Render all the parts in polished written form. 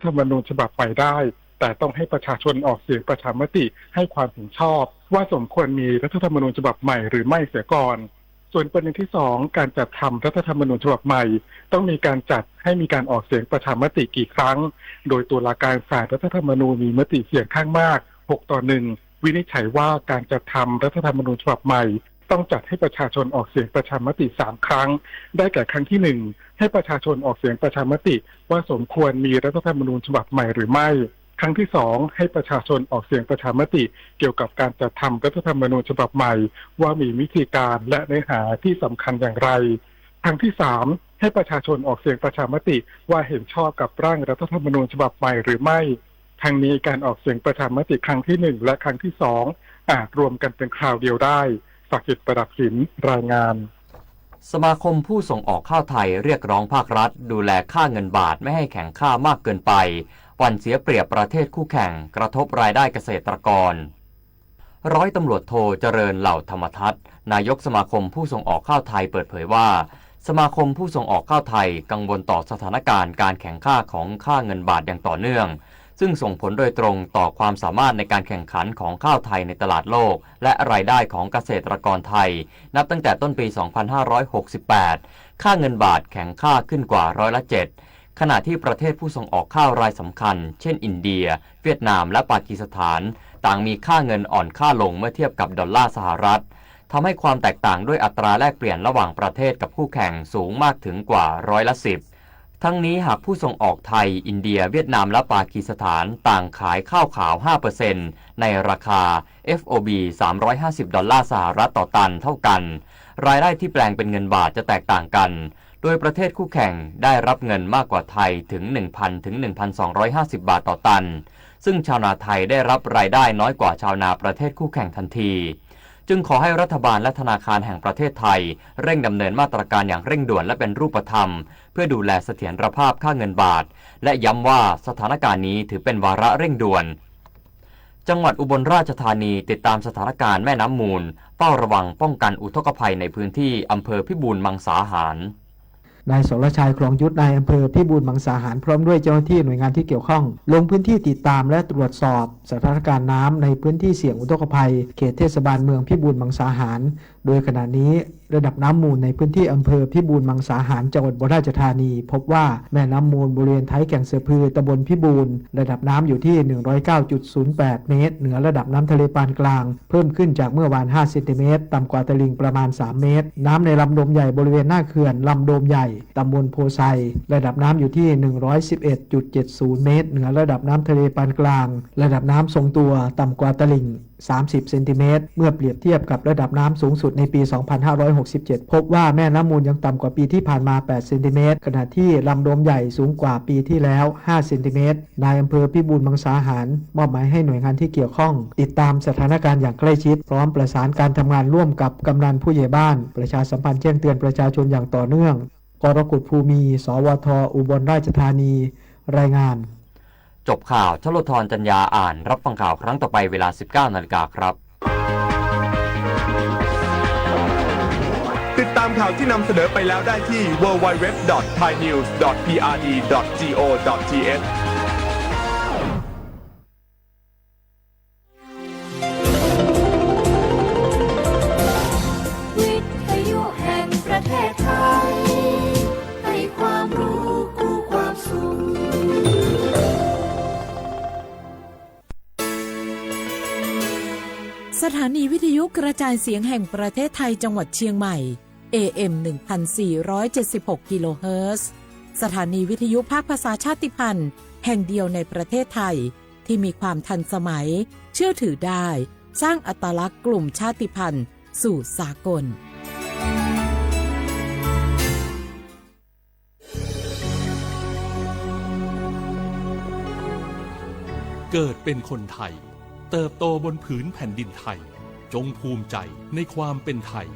ธรรมนูญฉบับใหม่ได้แต่ต้องให้ประชาชนออกเสียงประชามติให้ความเห็นชอบว่าสมควรมีรัฐธรรมนูญฉบับใหม่หรือไม่เสียก่อนส่วนประเด็นที่2การจัดทำรัฐธรรมนูญฉบับใหม่ต้องมีการจัดให้มีการออกเสียงประชามติกี่ครั้งโดยตุลาการศาลรัฐธรรมนูญมีมติเสียงข้างมาก6-1วินิจฉัยว่าการจัดทำรัฐธรรมนูญฉบับใหม่ต้องจัดให้ประชาชนออกเสียงประชามติ3ครั้งได้แก่ครั้งที่1ให้ประชาชนออกเสียงประชามติว่าสมควรมีรัฐธรรมนูญฉบับใหม่หรือไม่ครั้งที่2ให้ประชาชนออกเสียงประชามติเกี่ยวกับการจัดทำรัฐธรรมนูญฉบับใหม่ว่ามีวิธีการและเนื้อหาที่สำคัญอย่างไรครั้งที่3ให้ประชาชนออกเสียงประชามติว่าเห็นชอบกับร่างรัฐธรรมนูญฉบับใหม่หรือไม่ทั้งนี้การออกเสียงประชามติครั้งที่1และครั้งที่2อาจรวมกันเป็นคราวเดียวได้ศักดิ์สิทธิ์ประดับศิลป์รายงานสมาคมผู้ส่งออกข้าวไทยเรียกร้องภาครัฐดูแลค่าเงินบาทไม่ให้แข็งค่ามากเกินไปหวั่นเสียเปรียบประเทศคู่แข่งกระทบรายได้เกษตรกรร้อยตำรวจโทเจริญเหล่าธรรมทัศน์นายกสมาคมผู้ส่งออกข้าวไทยเปิดเผยว่าสมาคมผู้ส่งออกข้าวไทยกังวลต่อสถานการณ์การแข่งข้าของค่าเงินบาทอย่างต่อเนื่องซึ่งส่งผลโดยตรงต่อความสามารถในการแข่งขันของข้าวไทยในตลาดโลกและรายได้ของเกษตรกรไทยนับตั้งแต่ต้นปี 2568 ค่าเงินบาทแข็งค่าขึ้นกว่า7%ขณะที่ประเทศผู้ส่งออกข้าวรายสำคัญเช่นอินเดียเวียดนามและปากีสถานต่างมีค่าเงินอ่อนค่าลงเมื่อเทียบกับดอลลาร์สหรัฐทำให้ความแตกต่างด้วยอัตราแลกเปลี่ยนระหว่างประเทศกับคู่แข่งสูงมากถึงกว่า10%ทั้งนี้หากผู้ส่งออกไทยอินเดียเวียดนามและปากีสถานต่างขายข้าวขาว 5% ในราคา FOB 350 ดอลลาร์สหรัฐต่อตันเท่ากันรายได้ที่แปลงเป็นเงินบาทจะแตกต่างกันโดยประเทศคู่แข่งได้รับเงินมากกว่าไทยถึง 1,000 ถึง 1,250 บาทต่อตันซึ่งชาวนาไทยได้รับรายได้น้อยกว่าชาวนาประเทศคู่แข่งทันทีจึงขอให้รัฐบาลและธนาคารแห่งประเทศไทยเร่งดำเนินมาตรการอย่างเร่งด่วนและเป็นรูปธรรมเพื่อดูแลเสถียรภาพค่าเงินบาทและย้ำว่าสถานการณ์นี้ถือเป็นวาระเร่งด่วนจังหวัดอุบลราชธานีติดตามสถานการณ์แม่น้ำมูลเฝ้าระวังป้องกันอุทกภัยในพื้นที่อำเภอพิบูลมังสาหารนายสรชัยคลองยุทธนายอำเภอพิบูลมังสาหารพร้อมด้วยเจ้าหน้าที่หน่วยงานที่เกี่ยวข้องลงพื้นที่ติดตามและตรวจสอบสถานการณ์น้ำในพื้นที่เสี่ยงอุทกภัยเขตเทศบาลเมืองพิบูลมังสาหารโดยขณะนี้ระดับน้ำมูลในพื้นที่อำเภอพิบูลมังสาหารจังหวัดอุบลราชธานีพบว่าแม่น้ำมูลบริเวณท้ายแก่งเสือพือตำบลพิบูลระดับน้ำอยู่ที่ 109.08 เมตรเหนือระดับน้ำทะเลปานกลางเพิ่มขึ้นจากเมื่อวาน5 เซนติเมตรต่ำกว่าตลิ่งประมาณ3 เมตรน้ำในลำโดมใหญ่บริเวณหน้าเขื่อนลำโดมใหญ่ตำบลโพไซระดับน้ำอยู่ที่ 111.70 เมตรเหนือระดับน้ำทะเลปานกลางระดับน้ำทรงตัวต่ำกว่าตลิ่ง30 เซนติเมตรเมื่อเปรียบเทียบกับระดับน้ำสูงสุดในปี 2567 พบว่าแม่น้ำมูลยังต่ำกว่าปีที่ผ่านมา8 เซนติเมตรขณะที่ลำโดมใหญ่สูงกว่าปีที่แล้ว5 เซนติเมตรนายอำเภอพิบูลมังสาหารมอบหมายให้หน่วยงานที่เกี่ยวข้องติดตามสถานการณ์อย่างใกล้ชิดพร้อมประสานการทำงานร่วมกับกำนันผู้ใหญ่บ้านประชาสัมพันธ์แจ้งเตือนประชาชนอย่างต่อเนื่องกรกฎภูมิสวทอุบลราชธานีรายงานจบข่าวชลธรจัญญาอ่านรับฟังข่าวครั้งต่อไปเวลา 19 นาฬิกาครับติดตามข่าวที่นำเสนอไปแล้วได้ที่ www.thainews.prd.go.thวิทยุแห่งประเทศไทยให้ความรู้คู่ความสุขสถานีวิทยุกระจายเสียงแห่งประเทศไทยจังหวัดเชียงใหม่ AM 1476 กิโลเฮิรตซ์สถานีวิทยุภาคภาษาชาติพันธุ์แห่งเดียวในประเทศไทยที่มีความทันสมัยเชื่อถือได้สร้างอัตลักษณ์กลุ่มชาติพันธุ์สู่สากลเกิดเป็นคนไทยเติบโตบนผืนแผ่นดินไทยจงภูมิใจในความเป็นไทย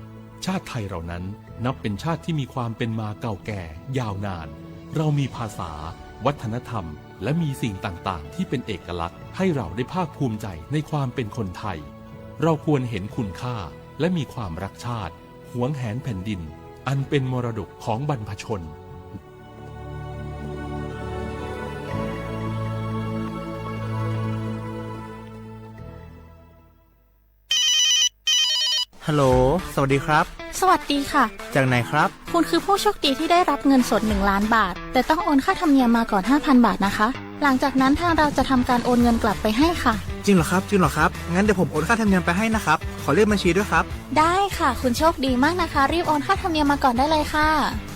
ชาติไทยเรานั้นนับเป็นชาติที่มีความเป็นมาเก่าแก่ยาวนานเรามีภาษาวัฒนธรรมและมีสิ่งต่างๆที่เป็นเอกลักษณ์ให้เราได้ภาคภูมิใจในความเป็นคนไทยเราควรเห็นคุณค่าและมีความรักชาติหวงแหนแผ่นดินอันเป็นมรดกของบรรพชน ฮัลโหลสวัสดีครับ สวัสดีค่ะ จากไหนครับ คุณคือผู้โชคดีที่ได้รับเงินสด1 ล้านบาทแต่ต้องโอนค่าธรรมเนียมมาก่อน 5,000 บาทนะคะหลังจากนั้นทางเราจะทำการโอนเงินกลับไปให้ค่ะจริงเหรอครับงั้นเดี๋ยวผมโอนค่าธรรมเนียมไปให้นะครับขอเลขบัญชีด้วยครับได้ค่ะคุณโชคดีมากนะคะรีบโอนค่าธรรมเนียมมาก่อนได้เลยค่ะ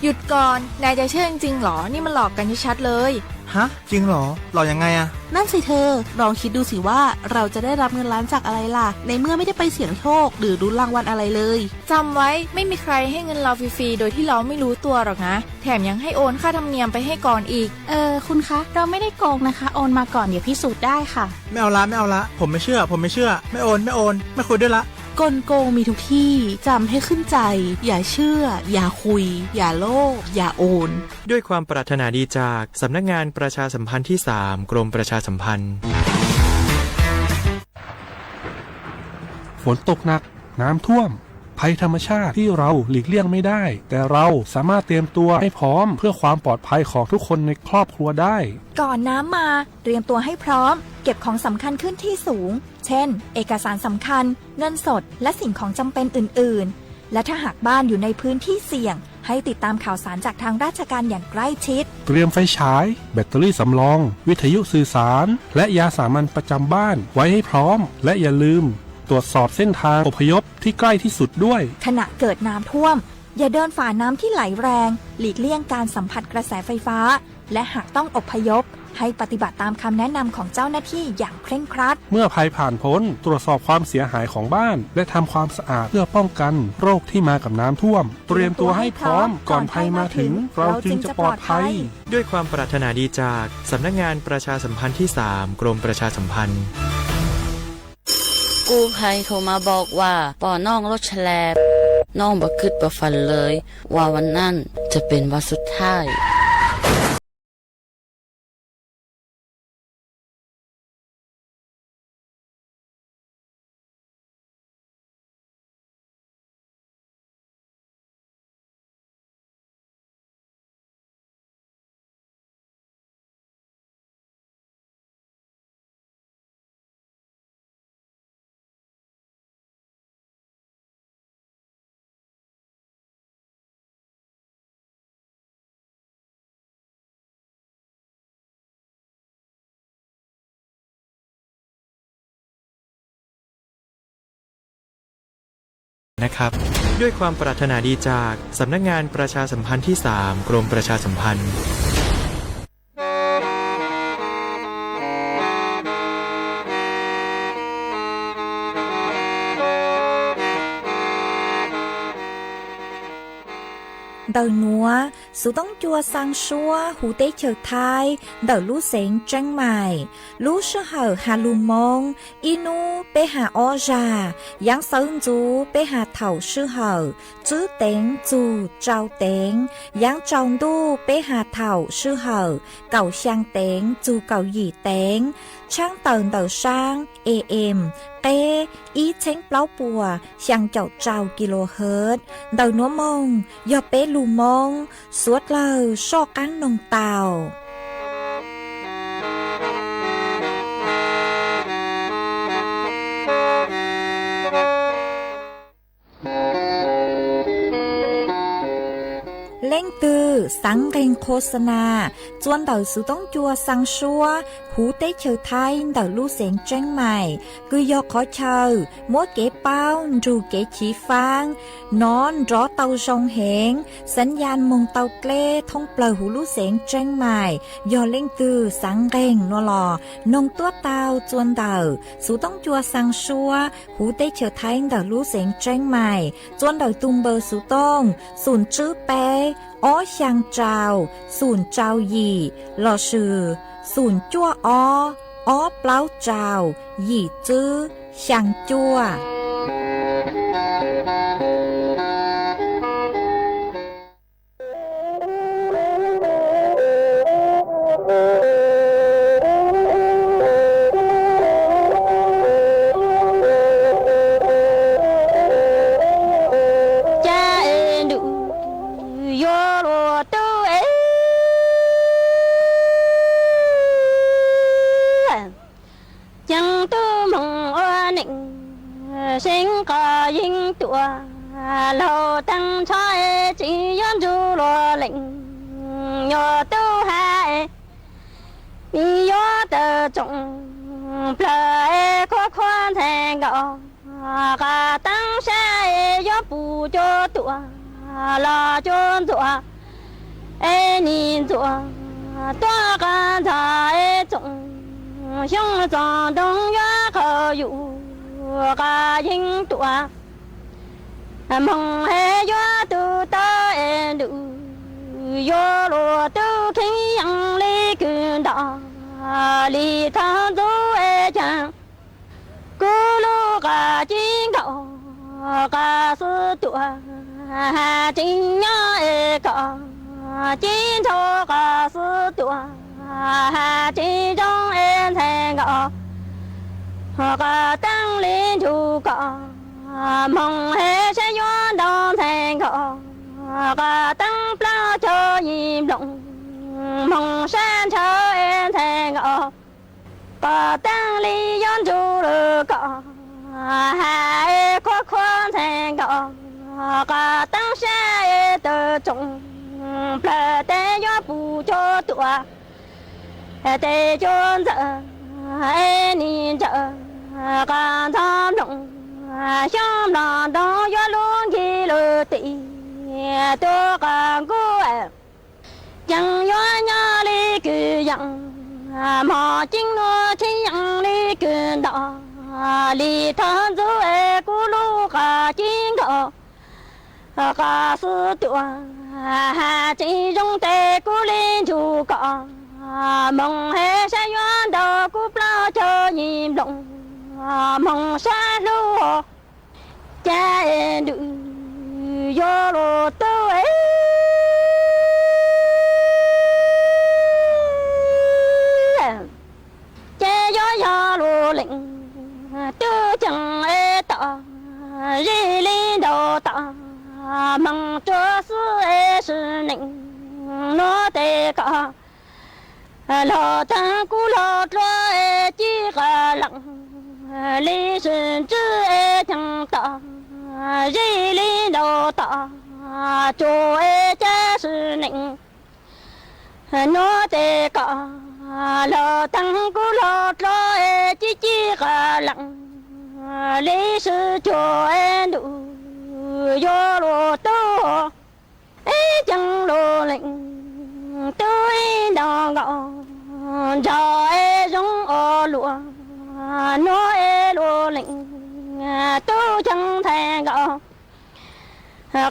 หยุดก่อนนายจะเชื่อจริงๆหรอนี่มันหลอกกันชัดๆเลยฮะจริงเหรอหลอกยังไงอะนั่นสิเธอลองคิดดูสิว่าเราจะได้รับเงินล้านจากอะไรล่ะในเมื่อไม่ได้ไปเสี่ยงโชคหรือลุ้นรางวัลอะไรเลยจำไว้ไม่มีใครให้เงินเราฟรีๆโดยที่เราไม่รู้ตัวหรอกนะแถมยังให้โอนค่าธรรมเนียมไปให้ก่อนอีกคุณคะเราไม่ได้โกงนะคะโอนมาก่อนเดี๋ยวพิสูจน์ได้ค่ะไม่เอาละผมไม่เชื่อไม่โอนไม่คุยด้วยละกลโกงมีทุกที่จำให้ขึ้นใจอย่าเชื่ออย่าคุยอย่าโลภอย่าโอนด้วยความปรารถนาดีจากสำนักงานประชาสัมพันธ์ที่3กรมประชาสัมพันธ์ฝนตกหนักน้ำท่วมภัยธรรมชาติที่เราหลีกเลี่ยงไม่ได้แต่เราสามารถเตรียมตัวให้พร้อมเพื่อความปลอดภัยของทุกคนในครอบครัวได้ก่อนน้ำมาเตรียมตัวให้พร้อมเก็บของสำคัญขึ้นที่สูงเช่นเอกสารสำคัญเงินสดและสิ่งของจำเป็นอื่นๆและถ้าหากบ้านอยู่ในพื้นที่เสี่ยงให้ติดตามข่าวสารจากทางราชการอย่างใกล้ชิดเตรียมไฟฉายแบตเตอรี่สำรองวิทยุสื่อสารและยาสามัญประจำบ้านไว้ให้พร้อมและอย่าลืมตรวจสอบเส้นทางอพยพที่ใกล้ที่สุดด้วยขณะเกิดน้ำท่วมอย่าเดินฝ่าน้ำที่ไหลแรงหลีกเลี่ยงการสัมผัสกระแสไฟฟ้าและหากต้องอพยพให้ปฏิบัติตามคำแนะนำของเจ้าหน้าที่อย่างเคร่งครัดเมื่อภัยผ่านพ้นตรวจสอบความเสียหายของบ้านและทำความสะอาดเพื่อป้องกันโรคที่มากับน้ำท่วมเตรียมตัวให้พร้อมก่อนภัยมาถึงเราจึงจะปลอดภัยด้วยความปรารถนาดีจากสำนักงานประชาสัมพันธ์ที่3กรมประชาสัมพันธ์กู้ภัยโทรมาบอกว่าป่อน้องรถแฉลบน้องบ่คิดบ่ฝันเลยว่าวันนั้นจะเป็นวันสุดท้ายนะครับด้วยความปรารถนาดีจากสำนักงานประชาสัมพันธ์ที่3กรมประชาสัมพันธ์Đầu núa, số tông chua sang xua, hú tế chờ thai, đầu lũ xén tranh mài, lũ sơ hở hà lù mông, inu bê hà o già, giáng sơn chú bê hà thảo sư hở, chứ tên chú trao tên, giáng tròn đu bê hà thảo sư hở, cầu sang tên chú cầu dì tên, trang tờn đầu sang, AM, kê, ý chánh pláu bùa, sang chậu trao kHz, đầu núa mông, do bê lù mông, suốt lờ so cán nông tàu. Lên từ sáng kênh khô sana, chuan đầu sự tống chua sang xua, hú tế chờ thay đầu lưu xén tranh mày, cứ do khó chờ, mỗi kế bao, dù kế chỉ phang, nón rõ tàu rong hẹn, sẵn gian mông tàu kê, thông bờ hú lưu xén tranh mày, do lên từ sáng kênh nó lò, nông tuốt tàu chuan đầu, sự tống chua sang xua, hú tế chờ thay đầu lưu xén tranh mày, chuan đầu tung bờ sự tông, sùn chữ bé, ó sang trào, sùn trào gì, lò sử, sùn chua ó pláu trào, gì chữ, sang chua. tua lô tăng choi chỉ yon du lo lệnh nhỏ tu hai mi yo tờ trồng plei khó khoan thành gạo cả tăng xe yo bù cho tua lo cho tua ai nhìn tua tua gan thai trồng xiong trồng đông yo khờ yu cả dinh tua mong he yo tu ta en du yo lo tu khi yang li kun da li thang du e chang ku lu ga jin gao ga su tu ha jin ya e ga jin cho ga su tu ha jin zhong en thành gao ga tăng lên chu ga mong he sẽ yuan đông thành gao ga tăng pla cho im lặng mong san cho em thành gạo ga tăng li yon chu lu ga hai khó khoan thành gạo ga tăng xe tờ trồng pla te yo bù cho tua te chôn giờ ai nhìn giờ ga tham động xiong đàn đó yo luôn khi lu ti tôi càng cố chẳng yo nhớ li cứ yang mà chính nó chính yang li cứ đó li thang du e cú lu cả chính đó cả sư tua chỉ trong tê cú lên chu cả mong he sa yuan đó cú pla cho nhìm động mong sa lu cha en du yo lo tu e che yo lo lệnh tu chẳng e ta ri li do ta mong cho sư e sư nịnh nó tê cả lo ta cú lo lo e chi cả lặng li sư chư e chẳng ta ri li do ta cho e cha sư nịnh nó tê cả lo tăng cú lo lo e chi cả lặng lý sư cho em đủ yo lo to e chẳng lo lệnh tôi đào gạo cho e giống ô lụa nó e lo lệnh tôi chẳng thể gạo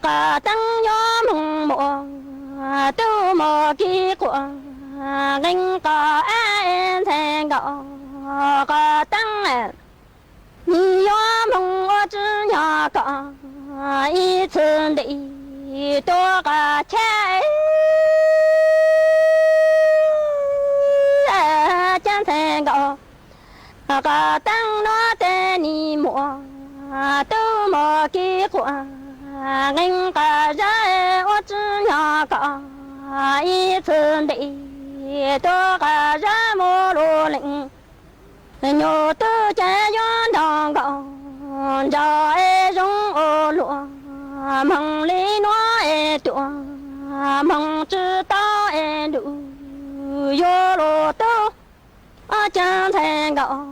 cả tăng gió mùng mùa tôi mò kia của gánh cả em thể gạo cả tăng你要梦我只要讲一次的多个钱，讲成个个当我的你莫都莫给过，人个人我只要讲一次的多个人莫落零。nhớ tư cha yon đong gong cho e rong ô lụa mong lý nó e tua mong chữ to e đủ yo lô tô a chan thành gạo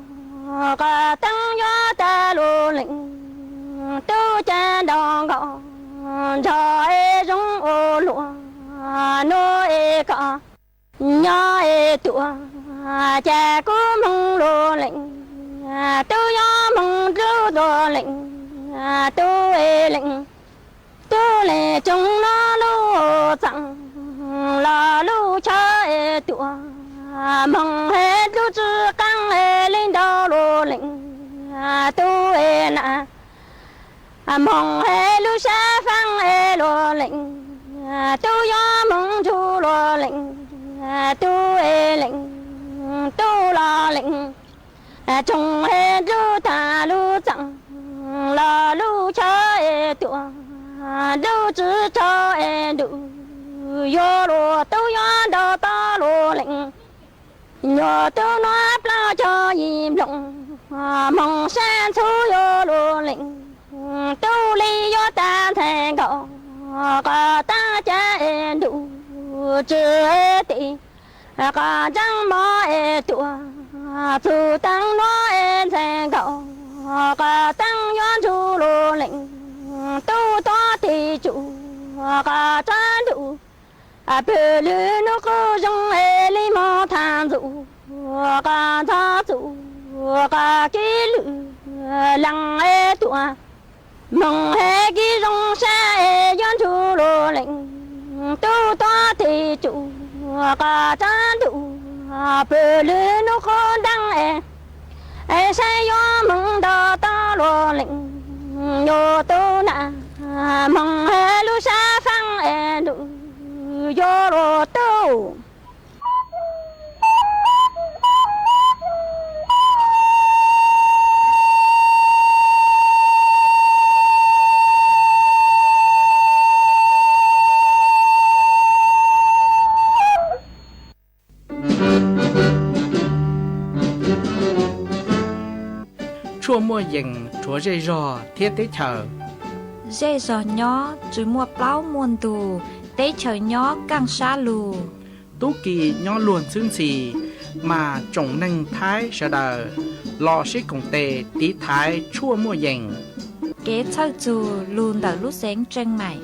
cả tăng yo ta lô lệnh tu cha đong gong cho e rong ô lụa nó e cả nhỏ e tua cha cố mong lô lệnh tu yo mong rú đồ lệnh tu e lệnh tu lệ trong nó lô rằng là lô cha e tua mong hết lô chữ căng e lên đó lô lệnh tu e na mong hết lô sa phăng e lô lệnh tu yo mong chu lô lệnh tu e lệnh tu la lệnh trong he du ta lu chẳng la lu cha e tua lu chữ cha e du yo lo tu yo do ta lu lệnh yo tu nó pla cho im lặng mong san thu yo lu lệnh tu li yo ta thành có ta cha đủ chưa tị có chẳng mò tua phụ tăng nó thành có tăng yon chu lô lệnh tu to thì chủ có cha đủ bờ lư nó có trong li mò tham dụ có tha dụ có kí lư lăng tua mong hè kí trong xa yon chu lô lệnh tu to thì chủ có cha đủ bờ lư nó có đăng say yo mong đo ta lô lệnh yo tu na mong hè lu sa phăng đủ yo lô tu chua mua dừng chua dây rò thiết tế chờ dây rò nhỏ chú mua plau muôn tù tế chờ nhỏ càng xa lù tú kỳ nhỏ luồn xương xì mà trồng nâng thái sợ đờ lò xích cùng tề tí thái chua mua dừng kế thơ dù luôn đỡ lúc sáng chân mày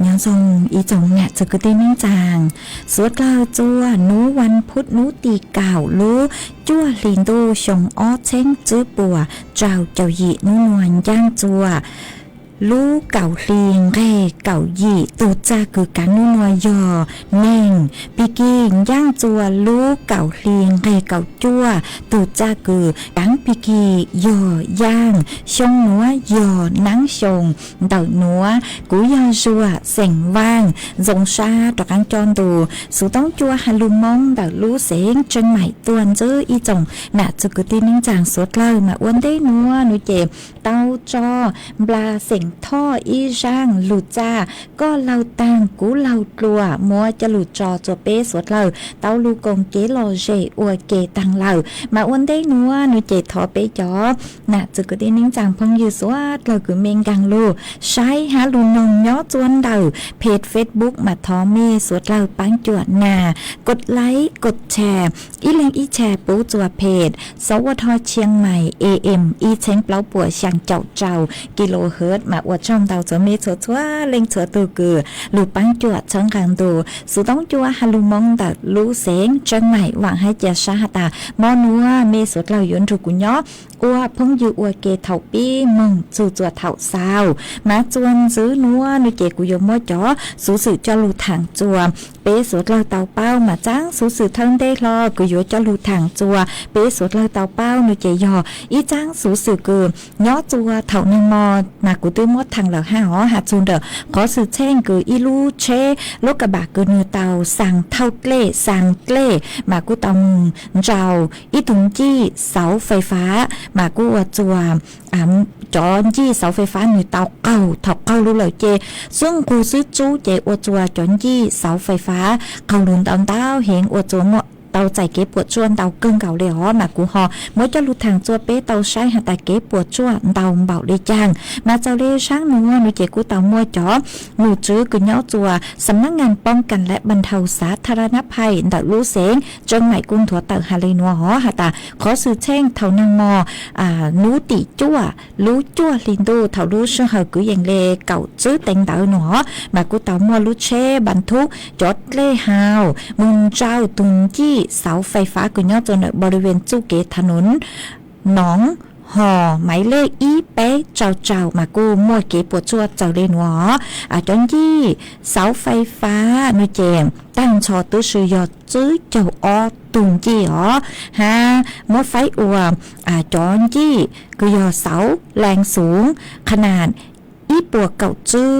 ยังทรงอีจงเนี่ยจะกระติ้งจางสวดเล่าจัวนูวันพุธนูตีเก่ารู้จัวลินดูชงอ้อเช้งจื้อปัวเจ้าเจ้าหยีนูนวลย่างจัวลูกเก่าเลียงเร่เก่าหยีตูจ้าคือการนุ่นวยอเน่งปีกี้ย่างจัวลูกเก่าเลียงเร่เก่าจัวตูจ้าคือกังปีกี้ยอย่างชงนัวยอนังชงเต่านัวกูยอจัวเสียงว่างจงซาตะกังจอนดูสุต้องจัวฮาลุมองเต่ารู้เสียงจังใหม่ตัวนจื้ออีจงน่ะจะกึตีนิ่งจางสวดเล่ามาอ้วนได้นัวหนูเจ็บเต้าจอบลาเสียงท่ออีร่างหลุดจ้าก็เราต่างกูเรากลัวมัวจะหลุดจอจัวเป้สวดเราเต้าลูกงเกลอเจอวเกตังเรามาอ้วนได้นัวหนูเจ็บทอเป้จอน่ะจะกึตีนิ่งจางพงยืสวดเราคือเมงกังลูใช้หาลุนงย้อจวนเดาเพจ Facebook มาทอเมสวดเราปังจวดนากดไลค์กดแชร์อีเล็งอีแชร์ปูจัวเพจสวทเชียงใหม่ AM อีเชงเปล่าปัวช่างเจ้าเจ้ากิโลเฮิรตซ์มาอวดช่องเตาจะมีชัวชัวเล็งชัวตัวกือลูปังจวดช่องกลางดูสุต้องจัวฮาลุมองตัดลูเสงจังใหม่หวังให้เจชาตามอนัวเมสวดเรายนถูกกุญยออัวพงยูอัวเกเถาปี้มงจู่จัวเถาซาวมาจวนซื้อนัวนุเกกุยมอจอสูสื่อจอลูถังจัวเป้สวดเราเตาเป้ามาจ้างสูสื่อทั้งได้รอกุยจอลูถังจัวเป้สวดเราเตาเป้านุเกยออีจ้างสูสื่อเกือย่อจัวเถานึงมอนากุตื้อมดทางเหล่าห้าหอหาจูนเดอขอสื่อแช่งกืออีลูเชลูกกระบะกือเนื้อเตาสั่งเท่าเกล่สั่งเกล่มากุตอมเจ้าอีตุงจี้เสาไฟฟ้ามากูจัวจอนจี้เสาไฟฟ้าหนึ่งเตาเก่าถอกเก่ารู้เลยเจซึ่งกูซื้อจู้เจอวจัวจอนจี้เสาไฟฟ้าเขาลุนตอนเต้าเห็นอวจัวหมดเตาใจเก็บปวดจวนเตาเกิงเก่าเลยหอมากูหอเมื่อจะลุทางจัวเป๊เตาใช้หาแต่เก็บปวดจวนเตาเบาได้จางมาเจ้าเล่ช่างนัวหนูเจกูเตามัวจ๋อหนูจื้อกุญย่อจัวสำนักงานป้องกันและบรรเทาสาธารณภัยเตาลู่เสงจังไหนกุนถั่วเตาฮาเลนัวหอหาตาขอสื่อแช่งเท่านางมอนูติจัวลู่จัวลินดูเท่าลู่เชื่อเหอกุยอย่างเลเก่าจื้อเต็งเตาหนอมากูเตามัวลู่เช่บรรทุกจดเล่ฮาวมึงเจ้าตุงจี้เสาไฟฟ้ากุญย่อจนบริเวณจูเกถนนหนองห ห่อหมายเลขอีเป๊ะเจ้ามากูมั่วเก๋ปวดจัวเจ้าเล่นหวอจนยี่เสาไฟฟ้าหนูเจมตั้งชอตื้อซื้อยอดซื้อเจ้าอตุงจี้ฮะมดไฟอัวจอนจี้คือยอเสาแรงสูงขนาดอีปัวเก่าจื้อ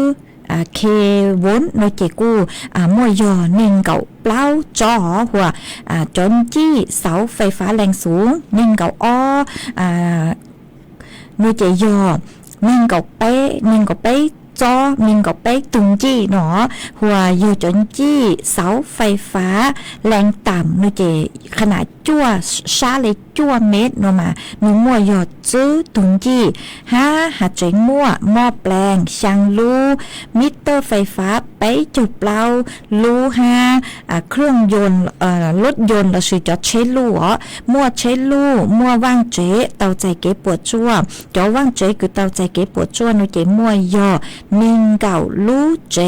เควนโนเจกูมวยยอเน่งเก่าเปล่าจอหัวจนจี้เสาไฟฟ้าแรงสูงเน่งเก่าโนเจยอเน่งเก่าเป๊ะเน่งเก่าเป๊ะจอมิงกับเป๊กตุงจี้หนอหัวอยู่จนจี้เสาไฟฟ้าแรงต่ำนูเจขนาดจั่วชาเลยจั่วเม็ดนมาหนูมั่วยอดซื้อตุงจี้หาใจมั่วหม้อแปลงช่างลูมิเตอร์ไฟฟ้าไปจุดเปล่าลูเครื่องยนต์รถยนต์เราซื้อจอดเชลูมั่วเชลูมั่วว่างเจเตาใจเก๋ปวดจั่วจอว่างเจคือเตาใจเก๋ปวดจั่วนูเจมั่วยอนิ่งเก่าลู่เจ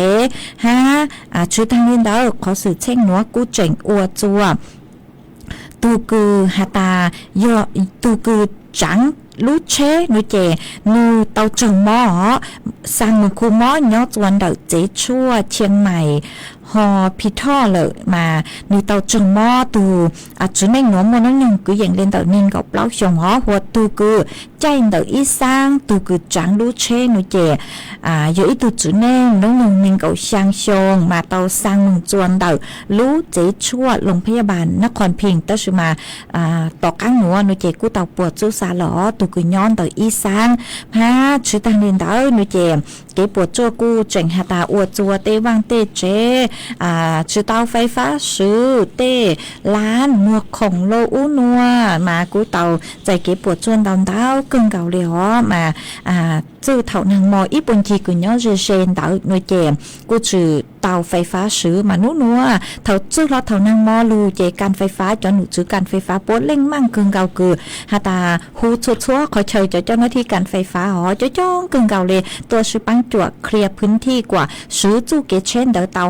ชื่อทางเล่นเด้อขอสื่อเช่งหนัวกูเจ๋งอวจัวตูคือฮาตายอตูคือจังลู่เชนูเจนูเตาจังหม้อสั่งมือคูหม้อยอดวันเดอเจชั่วเชียงใหม่ฮอพิท่อเลยมานูเตาจังหม้อตูจุดในหัวมันนั่งยังคืออย่างเล่นเตานิ่งกับเปล่าชงหัวตูคือใจเตาอีสางตูคือจังลู่เชนูเจอยู่อีตูจุดในน้องนิ่งกับช่างชงมาเตาสร้างมึงจวนเตาลู่เจชั่วโรงพยาบาลนครพิงค์ตั้งชื่อมาต่อก้างหัวนูเจกูเตาปวดจูซาหล่อตูคือย้อนเตาอีสางชื่อทางเล่นเตานูเจเก็บปวดจัวกูเจ๋งฮาตาอวดจัวเตวังเตเจชื่อเตาไฟฟ้าซื้อเต้ล้านหมวกของโลอูนัวมากูเตาใจเก็บปวดจวนเตากึ่งเก่าเลยมาจื้อเท่านางมออีปุ่นจีกุญย้อนเจเชนเตาหน่วยเจมกูชื่อเตาไฟฟ้าซื้อมานัวเท่าจื้อรถเท่านางมอลูเจการไฟฟ้าจนหนูจื้อการไฟฟ้าปวดเล่งมั่งกึ่งเก่าคือฮาตาฮูชัวคอยเชยเจ้าหน้าที่การไฟฟ้าจ้องกึ่งเก่าเลยตัวชื่อปังจวดเคลียร์พื้นที่กว่าซื้อจูเกเชนเดอเตา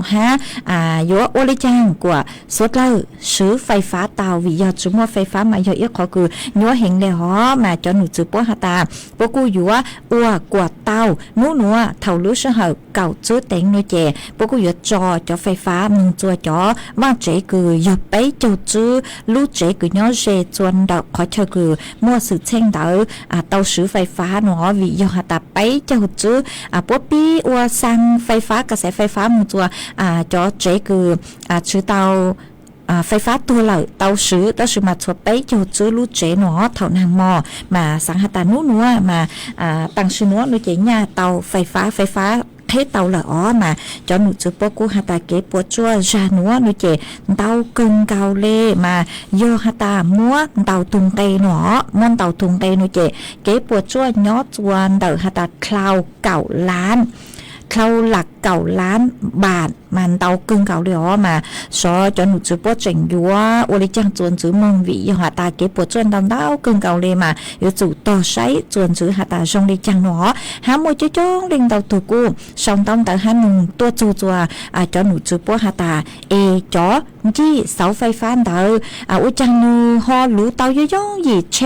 ยัวโอลิจังกว่าสุดเลยซื้อไฟฟ้าเตาวิยอจุมัวไฟฟ้ามาเยอะขอคือยัวเห็นเลยมาจนหนูจื้อปัวฮาตาปกูอยู่ว่าอัวกว่าเตานัวเท่ารู้เชื่อเก่าจื้อเต็งนูเจปกูอยู่จอไฟฟ้ามึงจัวจอว่างเจคือหยุดไปจูจื้อรู้เจคือย้อนเจจวนดอกขอเชอคือมัวสื่อเช่งเตาเตาซื้อไฟฟ้าหนูวิยอฮาตาไปจูจื้อปุ๊บปีอัวสั่งไฟฟ้ากระแสไฟฟ้ามึงจัวจอเจคือชื่อเตาไฟฟ้าตัวเหล่าเตาซื้อมาชัวไปจูจื้อรู้เจหนอเท่านางมอมาสังหตานัวมาตั้งชื่อนัวรู้เจเนี่ยเตาไฟฟ้าให้เตาละมาจอหนูจื้อปกูฮาตาเก็บปวดจั่วจานัวหนูเจเตากึ่งเกาเล่มาโยฮาตามัวเตาตุงเตหนอมันเตาตุงเตหนูเจเก็บปวดจั่วยอดจวนเตาฮาตาคลาวเก่าล้านเขาหลักเก่าล้านบาทมันเตากึ่งเก่าเลยมาซอจนหนูจื้อปวดเจ๋งยัวโอลิจังจวนจื้อมงวิหาตาเก็บปวดจวนเตากึ่งเก่าเลยมาอยู่จู่ต่อใช้จวนจื้อหาตาชงลิจังหนอหามวยจ้องเล็งเตาถูกูชองต้องเตาหาหนึ่งตัวจัวจนหนูจื้อปวดหาตาจอจี้เสาไฟฟ้าเตาอุจังนูฮอหลูเตาย่องหยีเช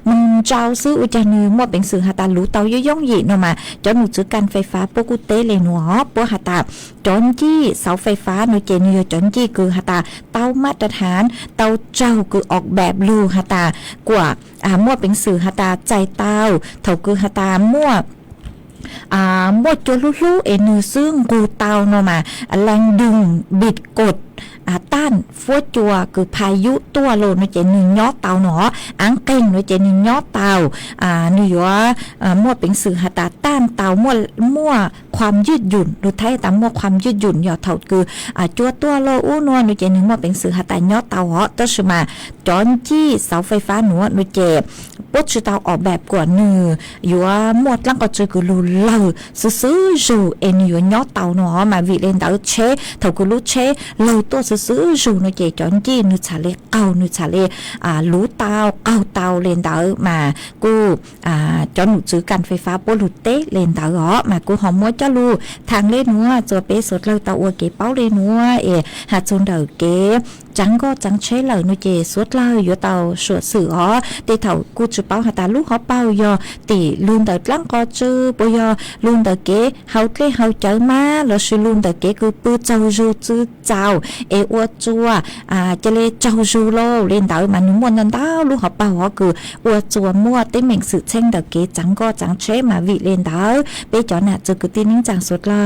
มึงเจ้าซื้ออุจังนูมั่วเป็นสื่อหาตาหลูเตาย่องหยีเนาะมาจนหนูจื้อการไฟฟ้าปกุเตเลยหนูปวดหาตาจนจี้เสาไฟฟ้าหนูเจนิยจนจี้คือหาตาเตามาตรฐานเตาเจ้าคือออกแบบลูหาตากว่ามั่วเป็นสื่อหาตาใจเตาเท่าคือหาตามั่วจลุนือซึ่งกูเตาเนาะมาแรงดึงบิดกดต้านฟัวจัวคือพายุตัวโลนเจนึงยอเตาหนออังเก่งเจนึงยอเตานี่ว่ามั่วเป็นสื่อหาตาต้านเตามั่วความยืดหยุ่นดูไทยตามมั่วความยืดหยุ่นยอเท่าคือจัวตัวโลอู้นัวเจนึงมั่วเป็นสื่อหาตายอเตาต้นสมาจอนจี้เสาไฟฟ้าหนูเจปุ๊บชื่อเตาออกแบบกว่านืออยู่ว่าหมดลังก็เจอคือรูเล่าซื้ออยู่อยู่ยอเตาหนอมาวิเลนเตาเชเท่าคือรู้เชเราตัวซื้ออยู่ในเจจอนจี้นึชาเลเก่านึชาเลรู้เตาเก่าเตาเลนเตามากูจอนหนูซื้อการไฟฟ้าโปลุเต้เลนเตามากูหอมมัวจะรู้ทางเล่นนัวจัวเป๊สดเราเตาอวเก๋เป้าเลนัวหาจนเดาเก๋จ จังก็จังเชเหล่านุเจสวดเล่าอยู่เตาสวดสื่ออ๋อตีเถากูจุเป้าหาตาลูกเขาเป้ายอตีลุนเตาลังก็จื้อปยอลุนเตาเก๋เฮาเก๋เฮาเจอมาแล้วสิลุนเตาเก๋คือปื้อเจ้าจูจื้อเจ้าเออวจัวจะเลยเจ้าจูโลเล่นเตามันนุ่มวันนั้นเตาลูกเขาเป้าอ๋อคืออวจัวมั่วเต้เหม่งสื่อเช่งเตาเก๋จังก็จังเชมาวิเล่นเตาไปจอน่ะจะคือตีนิ่งจังสวดเล่า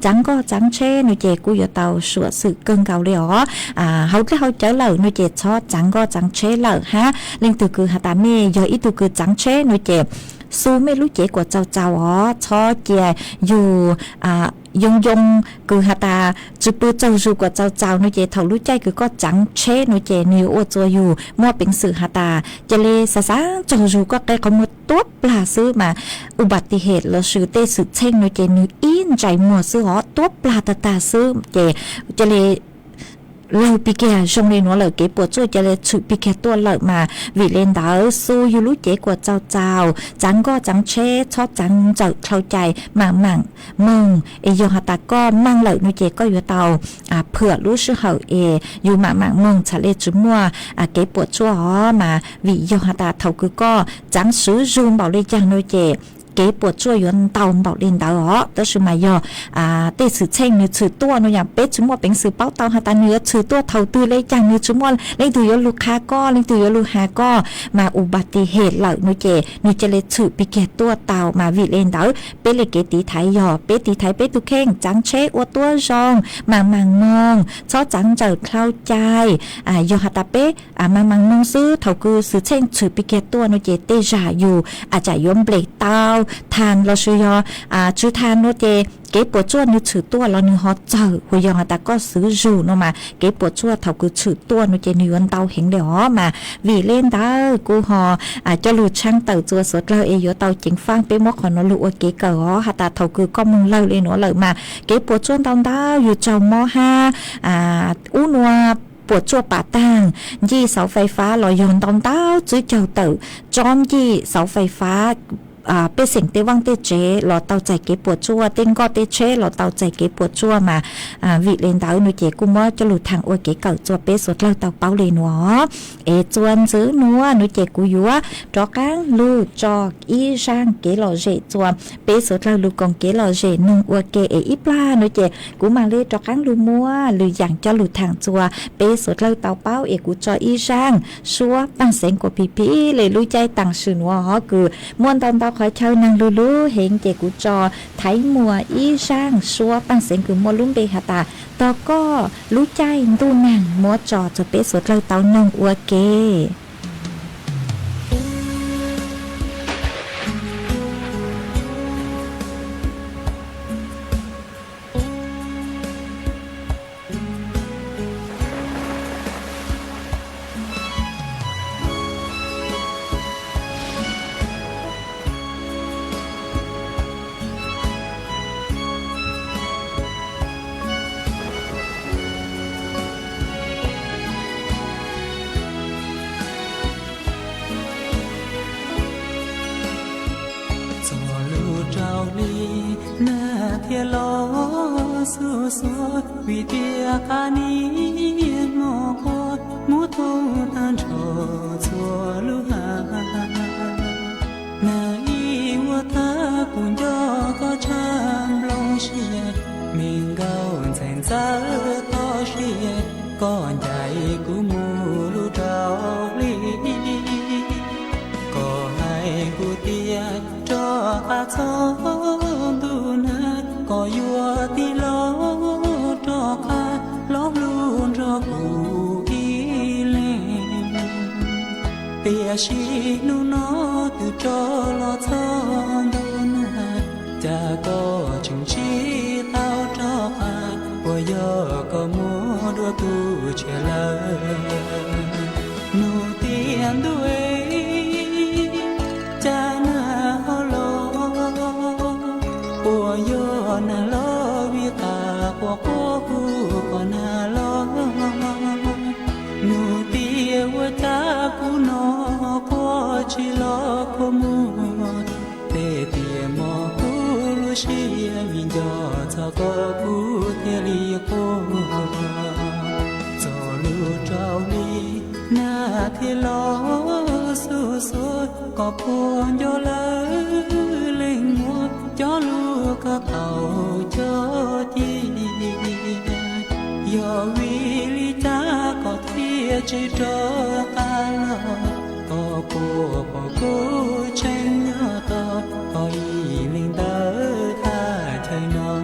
จังก็จังเชนุเจกูอยู่เตาสวดสื่อเกิงเก่าเลยอ๋อเฮาเก๋เฮาเจอเหล่านุเจชอจังก็จังเชเหล่าฮะเล่นตัวคือหาตาเมยยออีตัวคือจังเชนุเจสู้ไม่รู้เจ๋กว่าเจ้าอ๋อชอเจียอยู่ยงคือหาตาจุปือเจ้าจูกว่าเจ้านุเจเท่ารู้ใจคือก็จังเชนุเจนิวโอจัวอยู่มั่วเป็นสื่อหาตาจะเลสะเจ้าจูก็ใกล้เขาหมดตัวปลาซื้อมาอุบัติเหตุแล้วซื้อเตสือเช่งนุเจนิวอินใจมั่วซื้ออ๋อตัวปลาตาซื้อเจจะเลเราปีแกชงเรียนว่าเลยเก็บปวดช่วยจะเลยฉุดปีแกตัวเลยมาวิเลนดาสู้อยู่รู้เจ๋กว่าเจ้าจังก็จังเชชอบจังเจ้าเข้าใจมั่งมึงเอยหาตาก็มั่งเลยนุเจก็อยู่เตาเผื่อรู้ชื่อเหาอยู่มั่งมึงชะเลจุมัวเก็บปวดช่วยอ๋อมาวิยหาตาเท่าคือก็จังซื้อจูนบอกเลยจังนุเจเก๋ปวดช่วยยนเตาบอกเล่นเตาอ๋อแต่是มาย่อเตสือเช่งเนื้อถือตัวเนื้ออย่างเป็ดชั่วโมงเป็นสือเป้าเตาหาตาเนื้อถือตัวเท่าตื้อเลยจังเนื้อชั่วโมงเลยถือยนลูกค้าก็เลยถือยนลูกค้าก็มาอุบัติเหตุเหล่านุเจเลยถือปีเกตัวเตามาวิเลนเตาเป็ดเลยเกตีไทยย่อเป็ดตีไทยเป็ดตุเข่งจังเชอวตัวจองมังมองชอบจังเจิดเข้าใจย่อหาตาเป็ดมังมองซื้อเท่าคือสือเช่งถือปีเกตัวนุเจเตจ่าอยู่อาจจะยมเบรกเตาทานเราชื่อยชื่อทานโนเจเก็บปวดชั่วนึกถือตัวเรานึกฮอตเจอหัวยองแต่ก็ซื้อจูนมาเก็บปวดชั่วเท่าคือถือตัวโนเจนิวันเตาเห็นเดี๋ยวมาวีเล่นได้กูฮอจะหลุดช่างเต่าจัวสดเราเอโยเตาจิงฟังไปมอกขอนลุเกเกอหาตาเท่าคือก็มึงเล่าเลยหนูเลยมาเก็บปวดชั่วเตาได้อยู่เจ้าม.5อู้นัวปวดชั่วป่าตั้งยี่เสาไฟฟ้าลอยยอนตอนเต้าจื้อเจ้าเต่าจอมยี่เสาไฟฟ้าเป็นเสียงเตวังเตเจหลอเตาใจเก็บปวดชั่วเต้นก็เตเชหลอเตาใจเก็บปวดชั่วมาวิเลนเตาหนูเจกุมว่าจะหลุดทางอวยเก๋เก่าจัวเป๊สดเล่าเตาเป้าเลยหนัวจวนซื้อนัวหนูเจกุยัวจอก้างลูจอกอีช่างเก๋หล่อเจจัวเป๊สดเล่าลูกองเก๋หล่อเจนุ่งอวยเก๋อีปลาหนูเจกูมาเลยจอก้างลูมัวหรืออย่างจะหลุดทางจัวเป๊สดเล่าเตาเป้ากูจออีช่างชัวปังเสียงกว่าพี่เลยรู้ใจต่างชื่อนัวฮอคือมวนตอนขอเช่านางลูเห็นเจกูจอไทยมัวอีช่างชัวปังเสียงคือมัวลุ่มเบหตาต่อก็รู้ใจตู้นางมัวจอจะเป๊ะสดเราเตานองอัวเกวิเดียคานีมอคดมุทงทันโชชัวลุหานาอีวัวตากุญยอก็ช่างลงเชียมิงเกาแสนซาต่อเชียก่อนใหญ่กูมูลูเจ้าลีก็ให้กูเตียจออาซองดูนัดก็ยัวตีโลจอคาล้อมลูนจอกูอีเลงเตียชีนูนอตูจอลอทอนดูนัดจะก็จึงชีเต้าจอคาว่ายอก็มัวดัวตูเชลนูเตียนด้วยจานาฮอโลปัวยอนาโลวิตาปัวโคกูก็นาโลนูเตียวจากูนอปัวชิโลโคมูเตเตียมอกูลุชีมิจอจะก็กูเทลีโคจอลูจอ สุดก็พวงโยเลยเล่งมัวจอลูกก็เขาเจอที่ยอวิลิจาก็เทียใจจอกาลก็ปัวปอกูเชนยอตอก็อีลิงเดอท่าใจน้อง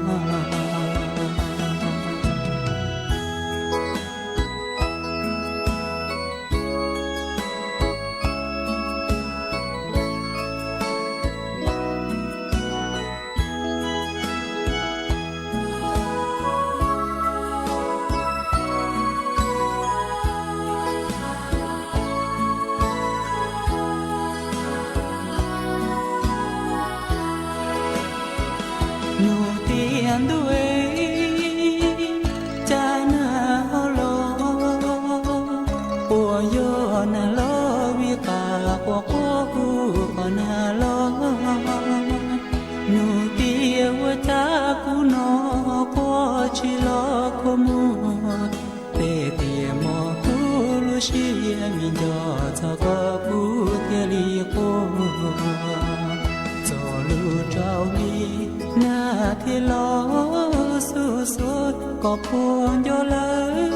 ก็พวงโยเลย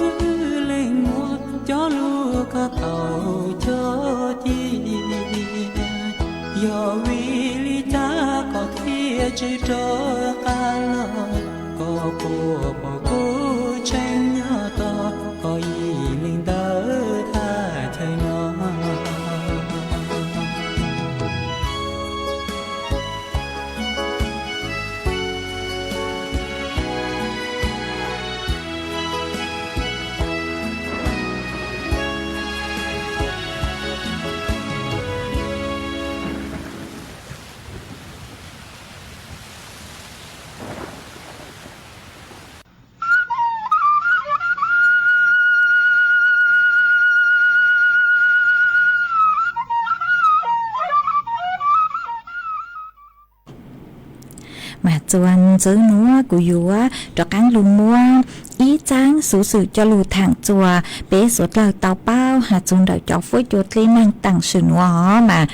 เล่งมัวจอลูกก็เขาเจอที่ยอวิลิจาก็เทียใจจอกาลก็ปัวปอกูเชนยอตอก็อีลิงเดอท่าใจน้องmà chuan chớ núa của dúa cho cán lùm mua ý tráng số sự cho lù thẳng chùa bé suốt lời tàu bao hà chun đợi cho phối chuột lên năng tặng sự núa mà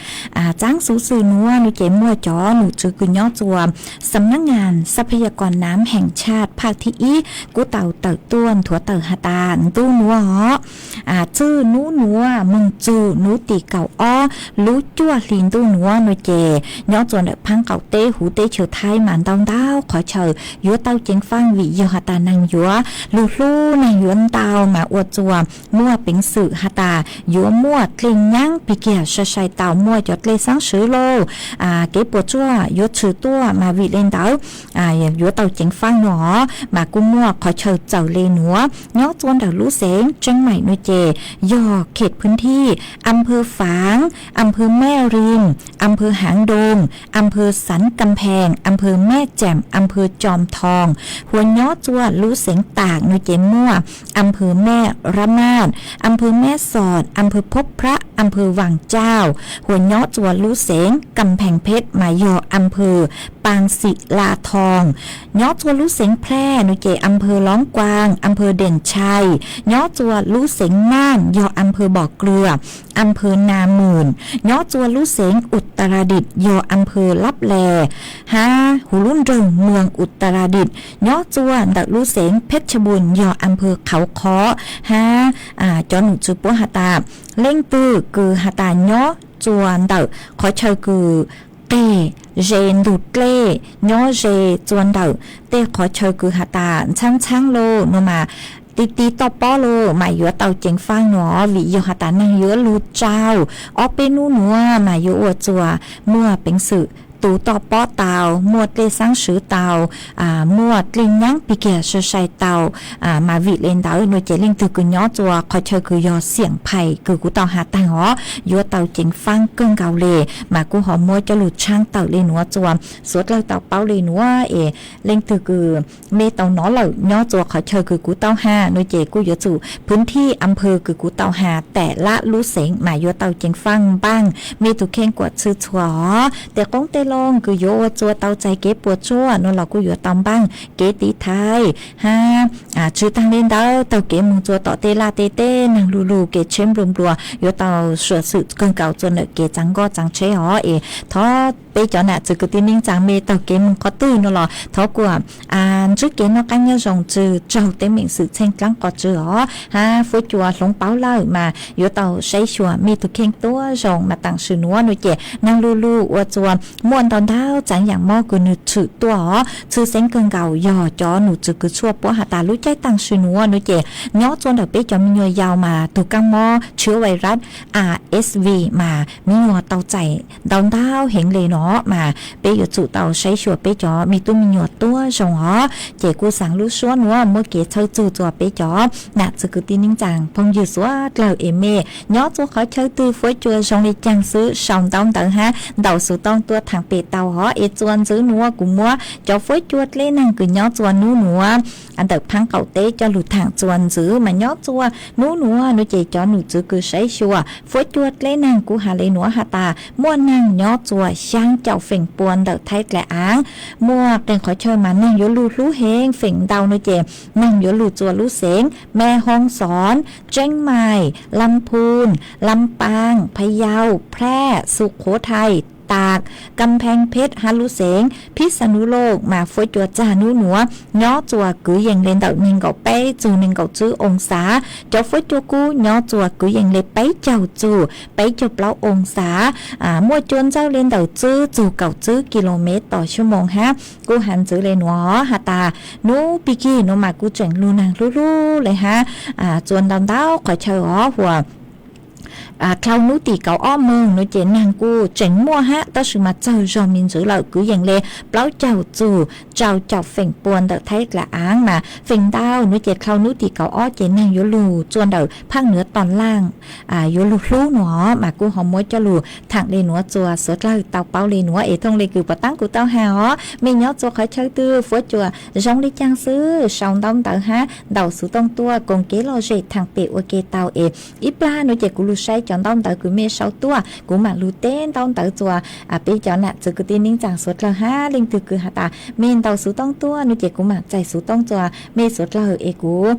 tráng số sự núa nu chế mua chó nu chữ cứ nhó chùaสำนักงานทรัพยากรน้ำแห่งชาติภาคที่อีกูเต่าเต่าต้วนถั่วเต่าหาตาตู้นัวชื่อนูนัวมึงจูนูตีเก่าอ้อรู้จั่วลินตู้นัวนูเจย้อนจวนเด็กพังเก่าเต้หูเต้เฉียวไทยหมันดาวดาวขอเฉยยัวเต้าเจงฟังวิยหาตานางยัวลูลูนางยวนเต้ามาอวดจัวมั่วเป็นสื่อหาตายัวมั่วกลิ่งยั้งปีเกียชชัยเต้ามั่วจดเลยสังสือโลเก็บปวดจั่วยัวชื่อตัวมาวิเลนเต้ายัวเต้าเจงฟังหนอมากุ้มมั่วขอเฉยเจ้าเลหนัวย้อนจวนเด็กรู้เสียงจังใหม่นูเจยอเขตพื้นที่อำเภอฝางอำเภอแม่ริมอำเภอหางดงอำเภอสันกำแพงอำเภอแม่แจ่มอำเภอจอมทองหัวย้อจัวรู้เสียงตากนูเจมั่วอำเภอแม่ระมาดอำเภอแม่สอดอำเภอพบพระอำเภอวังเจ้าหัวย้อจัวรู้เสียงกำแพงเพชรมายออำเภอปางศิลาทองย้อจัวรู้เสียงแพร่นูเจอำเภอล้อมกวางอำเภอเด่นชัยย้อจัวรู้เสียงน่านยออำเภอบ่อเกลืออำเภอนาหมื่นย้อจัวรู้เสียงอุตรดิตถ์ยออำเภอลับแลหูรุ่นเริงเมืองอุตรดิตถ์ย้อจัวดักรู้เสียงเพชรบุญยออำเภอเขาค้อจอหนุจุปัวหาตาเล่งปื้อคือหาตาย้อจวนดักขอเชยคือเตเจนดูดเล่ย้อเจจวนดักเตขอเชยคือหาตาช่างโลโนมาตีต่อป้อโลมาเยอะเต่าเจงฟังหนอวิยหาตานังเยอะลูเจ้าออเปนูนัวมาเยอะอวดจัวเมื่อเป็นสื่อตูต่อป้อเตามวดเลสังสือเตามวดลิงยั้งปีเกียเชชัยเตามาวิเลนเตาหน่วยเจลิงตือกุญย้อจัวคอยเชยคือยอเสียงไผ่คือกูเตาหาตังหอยัวเตาเจงฟังเกิงเกาเลมากูหอมวยจะหลุดช่างเตาเลนัวจัวสวดเลยเตาเป้าเลนัวเล่งตือคือเมเตาหนอเหล่าย้อจัวคอยเชยคือกูเตาหาหน่วยเจกูยอจู่พื้นที่อำเภอคือกูเตาหาแต่ละรู้เสียงมายัวเตาเจงฟังบ้างมีตุเข่งกวดชื่อชัวแต่ก้องเต ลงกูโยจัวเตาใจเก็บปวดจัวนั่นเรากูอยู่ตอมบ้างเกตีไทยฮะชื่อตั้งเล่นเตาเตาเก็บมึงจัวต่อเตลาเตเต้นางลูลูเกเช่มรวมรัวอยู่เตาสวดสืบเกินเก่าจนเกจังก็จังเชหอท้อไปจอน่ะจะกตินิ่งจังเมเตาเก็บมึงก็ตื้นนั่นหรอท้อกว่าtrước kia nó canh nhau rồng trừ trâu tới mình sự chen trắng có trừ ó ha phối chùa lông báo lời mà yếu tàu say chùa mi thực khen tua rồng mà tặng sự núa nuôi trẻ năng lu lu qua chùa muôn tòn thao chẳng dạng mò cứ nụ chữ tua ó chữ sáng cơn gạo giò cho nụ chữ cứ chua bỏ hạ tà lũ trái tặng sự núa nuôi trẻ nhó chôn đặc biệt cho mình nhồi giàu mà từ căng mò chứa virus RSV mà mình nhồi tàu chạy tòn thao hiện lì nó mà bây giờ chủ tàu say chùa bây giờ mi tu mình nhồi tua rồng ó trẻ cô sáng lúc xóa nữa mới kể chơi chùa chùa bé chó nạt sự cứ tin rằng phong dư xóa lời em mê nhớ chú khỏi chơi tư phối chùa xong đi trang sứ xong tông tận ha đầu số tông tua thằng bể tàu hó e chuan giữ nữa cũng mua cho phối chùa lên năng cứ nhớ chùa nữa anh tập thắng cầu tế cho lụt thằng chuan giữ mà nhớ chùa nữa nó chỉ cho nụ chữ cứ sấy chùa phối chùa lên năng của hà lê nữa hà ta mua năng nhớ chùa sang chậu phèn buồn đợt thay lại áng mua đừng khỏi chơi mà năng vô lú lú hên phèn đau nó chè năng vô lú chùa lú xénแม่ฮ่องสอนเชียงใหม่ลำพูนลำปางพะเยาแพร่สุโขทัยตากกำแพงเพชรฮารุเสงพิษณุโลกมาฝอยจัวจานุหนัวย้อจัวกือยังเล่นเต่าหนึ่งเก่าเป้จูหนึ่งเก่าจื้อองศาเจ้าฝอยจัวกูย้อจัวกือยังเล่นเป้เจ้าจูเป้จบเล่าองศามั่วจวนเจ้าเล่นเต่าจื้อจูเก่าจื้อกิโลเมตรต่อชั่วโมงฮะกูหันจื้อเลยหนัวฮาตานูปิกี้นูมากูเจ๋งลูนางลู่เลยฮะจวนดำเต้าขอเชยหัวkhâu núi tì cậu o mừng nói chuyện nàng cu chỉnh mua ha ta sự mà chờ rồi mình giữ lại cứ dành lên báo chào chủ chào chào phèn buồn đợt thấy là áng mà phèn đau nói chuyện khâu núi tì cậu o chuyện nàng vô lù chuồn đầu phăng nửa toàn lang vô lù lú nó mà cô không muốn cho lù thẳng lên nó chùa sửa lại tàu báo lên nó ấy thông lên cứ bắt tăng của tao hào mình nhớ chùa khỏi chơi tư phố chùa giống đi trang sư sòng đông tàu ha đầu số tông tua còn kế lo dệt thằng bể ok tàu ấy ít la nói chuyện của lù say chọn tông tới cứ mê sáu tua của mà lù tên tông tới chùa bây giờ nè sự cứ tin những chàng suốt là ha linh từ cứ hạ ta men tàu số tông tua nó chỉ của mà chạy số tông chùa mê suốt là ở của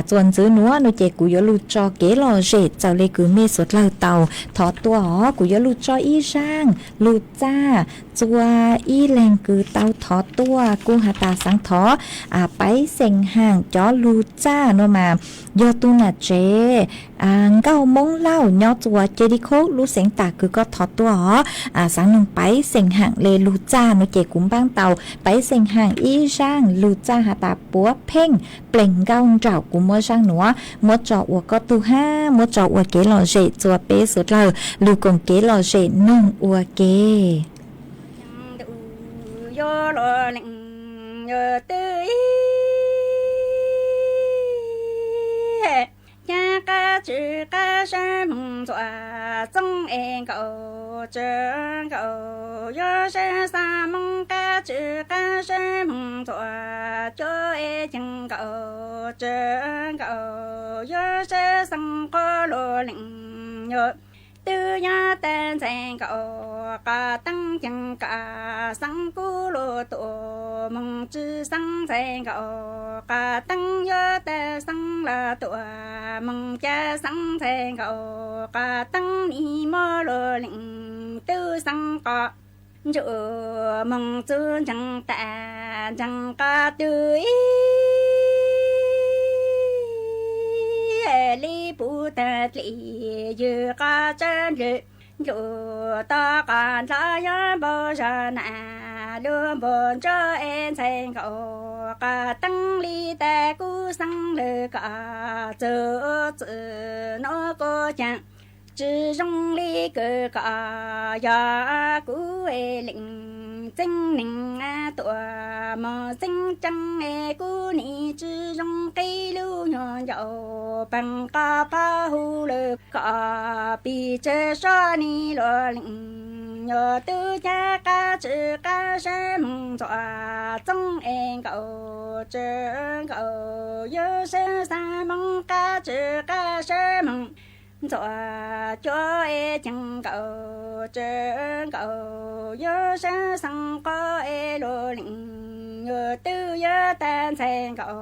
chuồn dưới núa nó chỉ của lù cho kế lò dệt chào lấy cứ mê suốt là tàu thọ tua ó của lù cho y sang lù cha chùa y leng cứ tàu thọ tua của hạ ta sáng thọ bấy sành hàng cho lù cha nó mà do tu nà chế gạo mông lao nhó chùa chơi đi khô lú sáng tà cứ có thọ tua sáng nông bấy sành hàng lê lù cha nó chế cũng bang tàu bấy sành hàng y sang lù cha hạ ta búa pen pleng gạo trào của mua sang nữa mua trọ của có tu ha mua trọ của kế lò dệt chùa bé sốt lờ lù còn kế lò dệt nông của kế yo lo neng yo tươi cha ca chữ ca sa mong dọa trong em cậu chân cậu yo sa sa mong ca chữ ca sa mong dọa cho em chân cậu chân cậu yo sa sang co lo neng yo tư nhà tên sang cậu cả tăng chân cả sang cú lô tổ mong chữ sang sang cậu cả tăng yo tên sang là tổ mong cha sang sang cậu cả tăng ni mô lô lĩnh tư sang cọ chữ mong chữ chẳng tạ chẳng cả tư li bu ta li yu ka chân yu yu ta kan sa ya bo sa na lu bon cho en sen ko ka tăng li ta ku sang le ka chữ chữ nó có chẳng chữ trong li cơ ka ya ku e linh tinh ninh tụa mò sinh trăng e cu ni chữ trong cây lưu nhỏ dậu bằng ca pa hu lơ ca pi chê sa ni lo linh nhờ tư cha ca chữ ca sa mong dọa trong en cậu chữ cậu nhớ sa sa mong ca chữ ca sa mong gió cho chẳng cầu chân cầu nhớ sáng sang có lô lĩnh nhớ tư nhớ tan sen cầu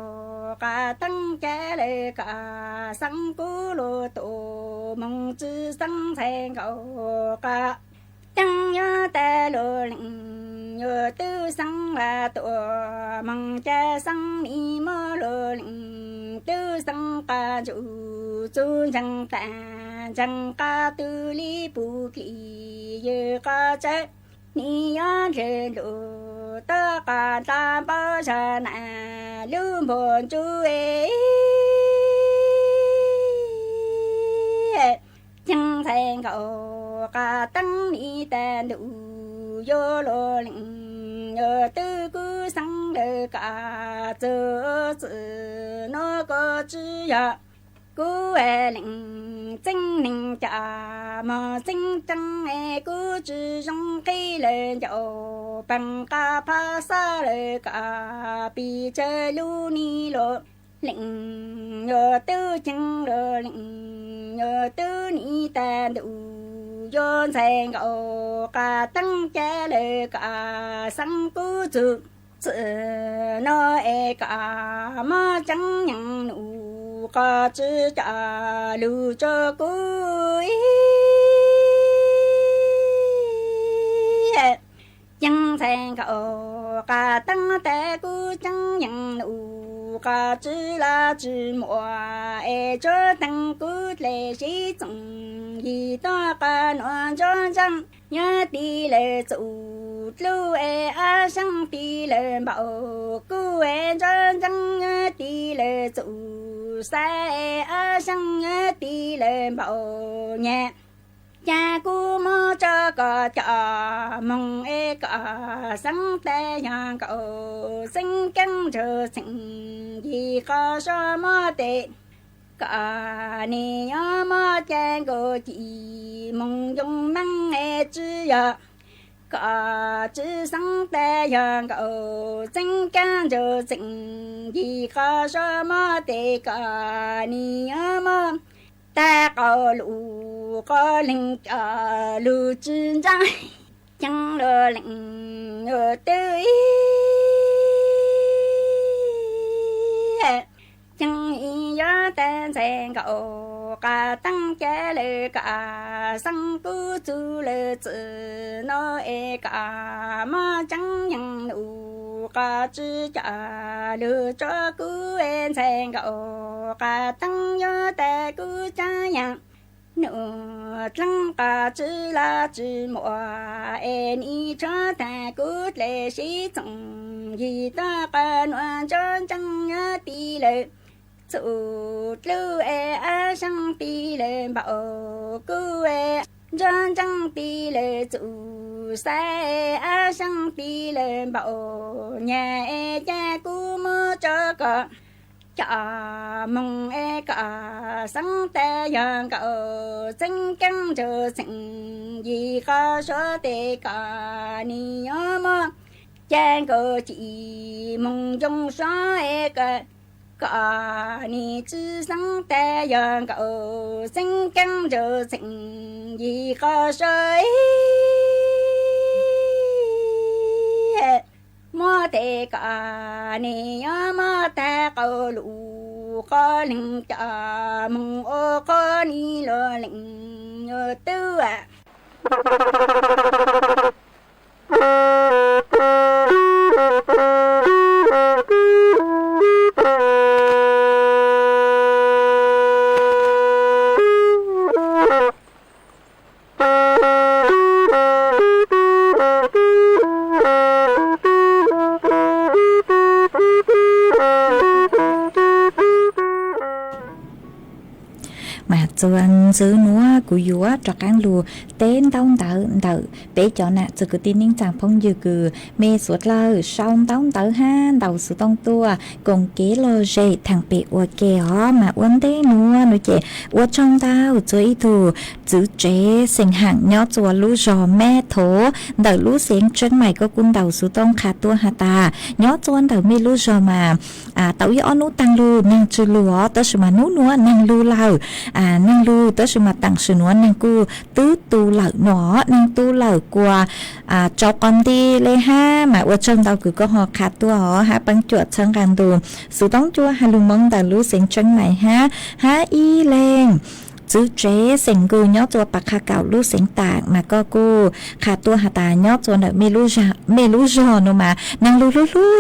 cả tăng cha lệ cả sang cú lô tổ mong chữ sang sen cầu cả tăng nhớ ta lô lĩnh nhớ tư sang là tổ mong cha sang mi mơ lô lĩnh tư sang ca chủ chu chẳng ta chẳng ca tư lý bù kỳ như ca chết ni ya trên lũ ta ca ta bao giờ nà lưu buồn chú chẳng thành cậu ca tăng ni ta đủ vô lô lĩnh nhờ tư cứ sang đời cả chữ nó có chữ ya cú lĩnh chính ninh trả mà chính trăng cú chữ trong cây lên dầu bằng ca phá xa lời cả bị chơi lu ni lộ lĩnh nhờ tư chẳng lờ lĩnh nhờ tư ni ta đủ vô thành cậu cả tăng cha lời cả sang cú chữ nó cả mà chẳng nhận nụ có chữ trả lưu cho cuối chẳng thành cậu cả tăng té cú chẳng nhận nụ có chữ là chữ mùa cho tăng cú lệ sĩ tổng gì đó cả nó cho chẳng nhớ đi lệ chủ lưu a sang đi lệ bảo cú cho chẳng nhớ đi lệ chủ sai a sang ti lên bảo nhẹ cha cu mơ cho có cho mong có sáng té nhà cậu sinh căng chờ sinh gì có cho mơ tệ cả ni nhớ mơ cha cô chị mong dùng năng chữ ya cả chữ sáng té nhà cậu sinh căng chờ sinh gì có cho mơ tệ cả ni nhớ mơ ta có lũ có linh cho lũ chân trái chẳng lơ linh ở tới chẳng ý nhớ tên sen cậu cả tăng cha lệ cả sang cứ chú lệ chữ nó cả mà chẳng nhận nụ cả chữ trả lừa cho cứ sen cậu cả tăng nhớ ta cứ cha nhận nửa trăng cả chữ là chữ mùa ý cho ta cứ lệ sĩ tổng gì ta cả nó cho chẳng nhớ tí lệ chủ lưu a sang ti lệ bảo cứ cho chẳng ti lệ chủ sai a sang ti lệ bảo nhà cha cú mơ cho cả chả mong cả sáng té yang cậu sinh căng chờ sinh gì có số tệ cả ni nhớ mơ cha cậu chỉ mong trong số cả cả ni chữ sáng té yang cậu sinh căng chờ sinh gì có số mơ tệ cả ni nhớ mơ ta cậu lũ có linh trả mong ô có ni lo linh nhớ tư à chuan chữ núa của dúa cho cán lùa tên tông tợ bé cho nè chữ cứ tin ninh chàng phong dư cứ mê suốt lơ song tông tợ ha đầu sự tông tua cùng kế lô dễ thằng bé ua kè ho mà uốn té núa nó chè ua trong tao chữ thù chữ chế sinh hạng nhó chùa lú giò mẹ thố đỡ lú xiên chân mày có cung đầu sự tông khá tua hà ta nhó chuan đỡ mê lú giò mà tàu yo nú tăng lù năng chữ lúa tớ sự mà nú núa năng lù lao năng lu tới sự mà tặng sự nữa năng cu tứ tu lợi nó năng tu lợi qua cho con đi lên ha mà ở trong tàu cứ có họ khát tua họ ha băng chuột sang càng đồ sự tống chua ha lu mong ta lu sinh chân này ha y lên chữ chế sinh cư nhớ cho bạc khá cạo lu sinh tạng mà có cô khá tua hà ta nhớ cho nợ mê lu giò nó mà năng lu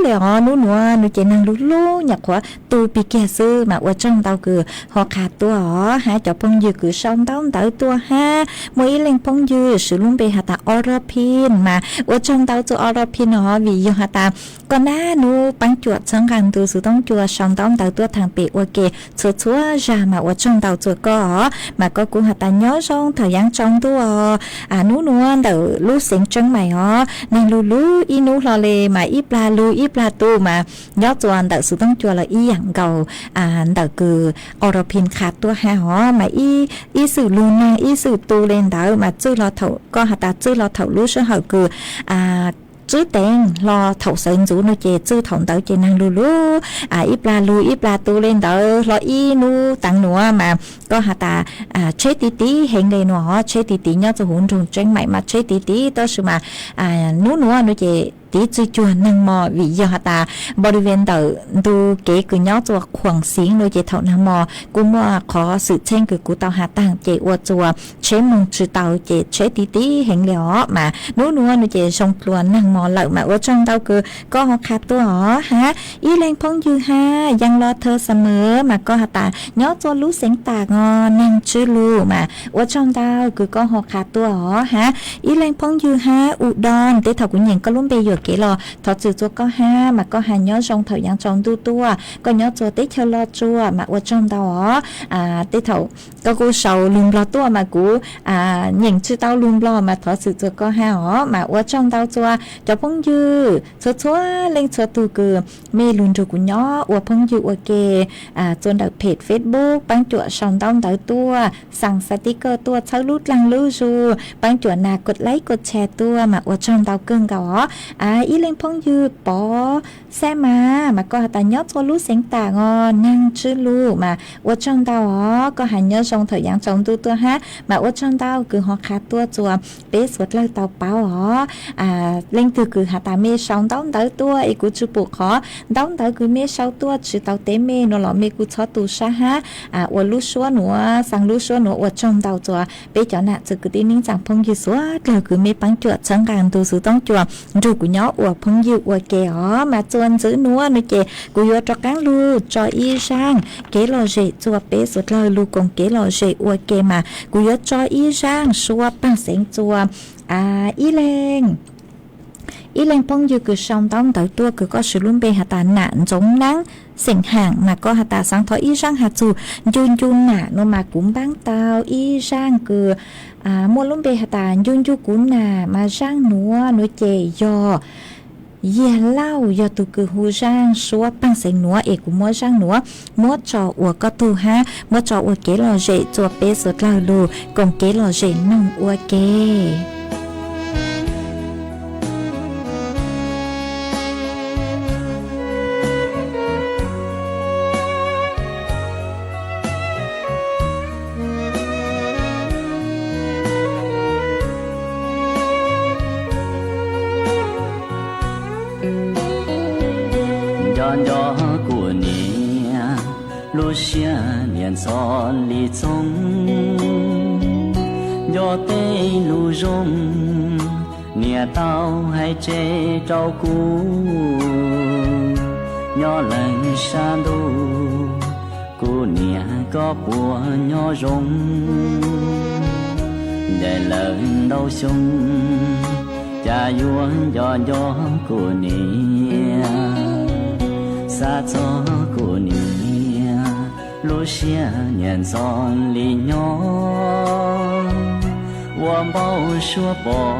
lẹ họ nu nó chỉ năng lu nhạc hóa tu bị kia sư mà ở trong tàu cứ họ khá tua họ ha cho phong dư cứ xong tao tới tua ha mỗi lên phong dư sự luôn bị hà ta orapin mà ở trong tàu cho orapin họ vì do hà ta còn na nu bắn chuột sang càng từ sự tông chùa xong tao tới tua thằng bị ok chúa ra mà ở trong tàu cho có mà có cũng hạt ta nhớ xong thời gian trong tua nú nuông đỡ lú sinh chân mày ó nên lú y nú lo lê mà ít la tu mà nhớ toàn đỡ sự tông chùa là y dạng cầu đỡ cứ orapin khát tua ha ó mà y sự lú năng y sự tu lên đỡ mà chưa lo thầu có hạt ta chưa lo thầu lú sẽ hậu cứ chứ tên lo thầu sơn rủ nó chè chứ thầu tới chè năng lu ít la tu lên tới lo y nu tặng nữa mà có hạt ta chế tí hiện đây nó chế tí nhớ cho hồn trùng tranh mày mà chế tí đó sự mà nú nữa nó chè tí chơi chua năng mò vì do hạt ta body ven tự tu kế cứ nhớ cho khoảng xính nó chè thầu năng mò cũng mà có sự chen cứ của tàu hạt tàng chè uo chùa chế mông chữ tàu chè chế tí hiện lẽ mà nú nữa nó chè sông luôn năng mò lợi mà ở trong tàu cứ có họ khát tua họ ha ý lên phong dư haยังรอเธอเสมอmà có hạt ta nhớ cho lú sinh tà ngon năng chữ lu mà ở trong tàu cứ có họ khát tua họ ha ý lên phong dư ha u đòn tế thầu của nhìn có luôn bây giờ kể lo thọ chữ cho có ha mà có hà nhớ trong thời gian trong tu tua có nhớ cho tế theo lo chua mà ở trong tàu họ tế thầu có cô sầu luôn lo tua mà cú nhìn chữ tàu luôn lo mà thọ chữ cho có ha họ mà ở trong tàu chua cho phong dư chúa lên chúa tu cứ mê luôn rồi của nhỏ ở phong dư ok trên đặc page Facebook bán chuột sòng tông tới tuaสั่ง sticker ตัวเช่ารูดลังลู่จูบางจวนากดไลค์กดแชร์ตัวมาอวดช่องเตาเกิงเกาอีเล่งพงยืดปอแซ่มาก็แต่ยอดตัวรู้เสียงต่างนั่งชื่อลู่มาอวดช่องเตาก็หันยอดช่องถอยยังช่องตัวฮะมาอวดช่องเตาคือหอคาตัวจัวเป๊ะสวดเลยเตาเป้าเล่งคือหาตาเมย์ช่องเต้าเตาตัวไอ้กูจูปุกขอเต้าเตาคือเมย์ช่องตัวชื่อเตาเต้เมย์นหล่อเมย์กูชอตูชะฮะอวดลู่ชัวหนัวสั่งลู่ชัวหนัวอวดช่องเตาจัวเป๊ะจ่อหน้าจะคือตีนิ่งจังพงยืดสวดเลยคือเมย์ปังจวดช่างการตัวสื่อต้องจัวดูกูย้ออวดพงยืดอวดแก่มาจวนซื้อนัวนึกเจกูยัวจอกังลู่จออีช่างเกลอเจจัวเป๊ะสุดเลยลู่กงเกลอเจอวดแก่มากูยัวจออีช่างชัวปังเสียงจัวอีเลงphong dư cứ song tông tới tua cứ có sự luôn bề hạt ta nạn giống nắng sỉnh hàng mà có hạt ta sáng thọ y sang hạt dù yun nà nó mà cũng bán tao y sang cứ mua luôn bề hạt ta yun cũng nà mà sang nó chè do lau do tu cứ hu sang xóa băng sỉnh núa ế cũng mua sang núa mua trò ua có tu ha mua trò ua kế lò dễ chùa bế sốt lao lù còn kế lò dễ nông ua kê gió của nia lúa xia liền gió li trong gió tây lù rong nia tao hay chê trâu cú nhỏ lần xa đu của nia có bùa nhỏ rong để lần đau sung cha yuan gió của nia xa gió của nia lúa xia nhận giòn lì nhỏ hoa bao xua bỏ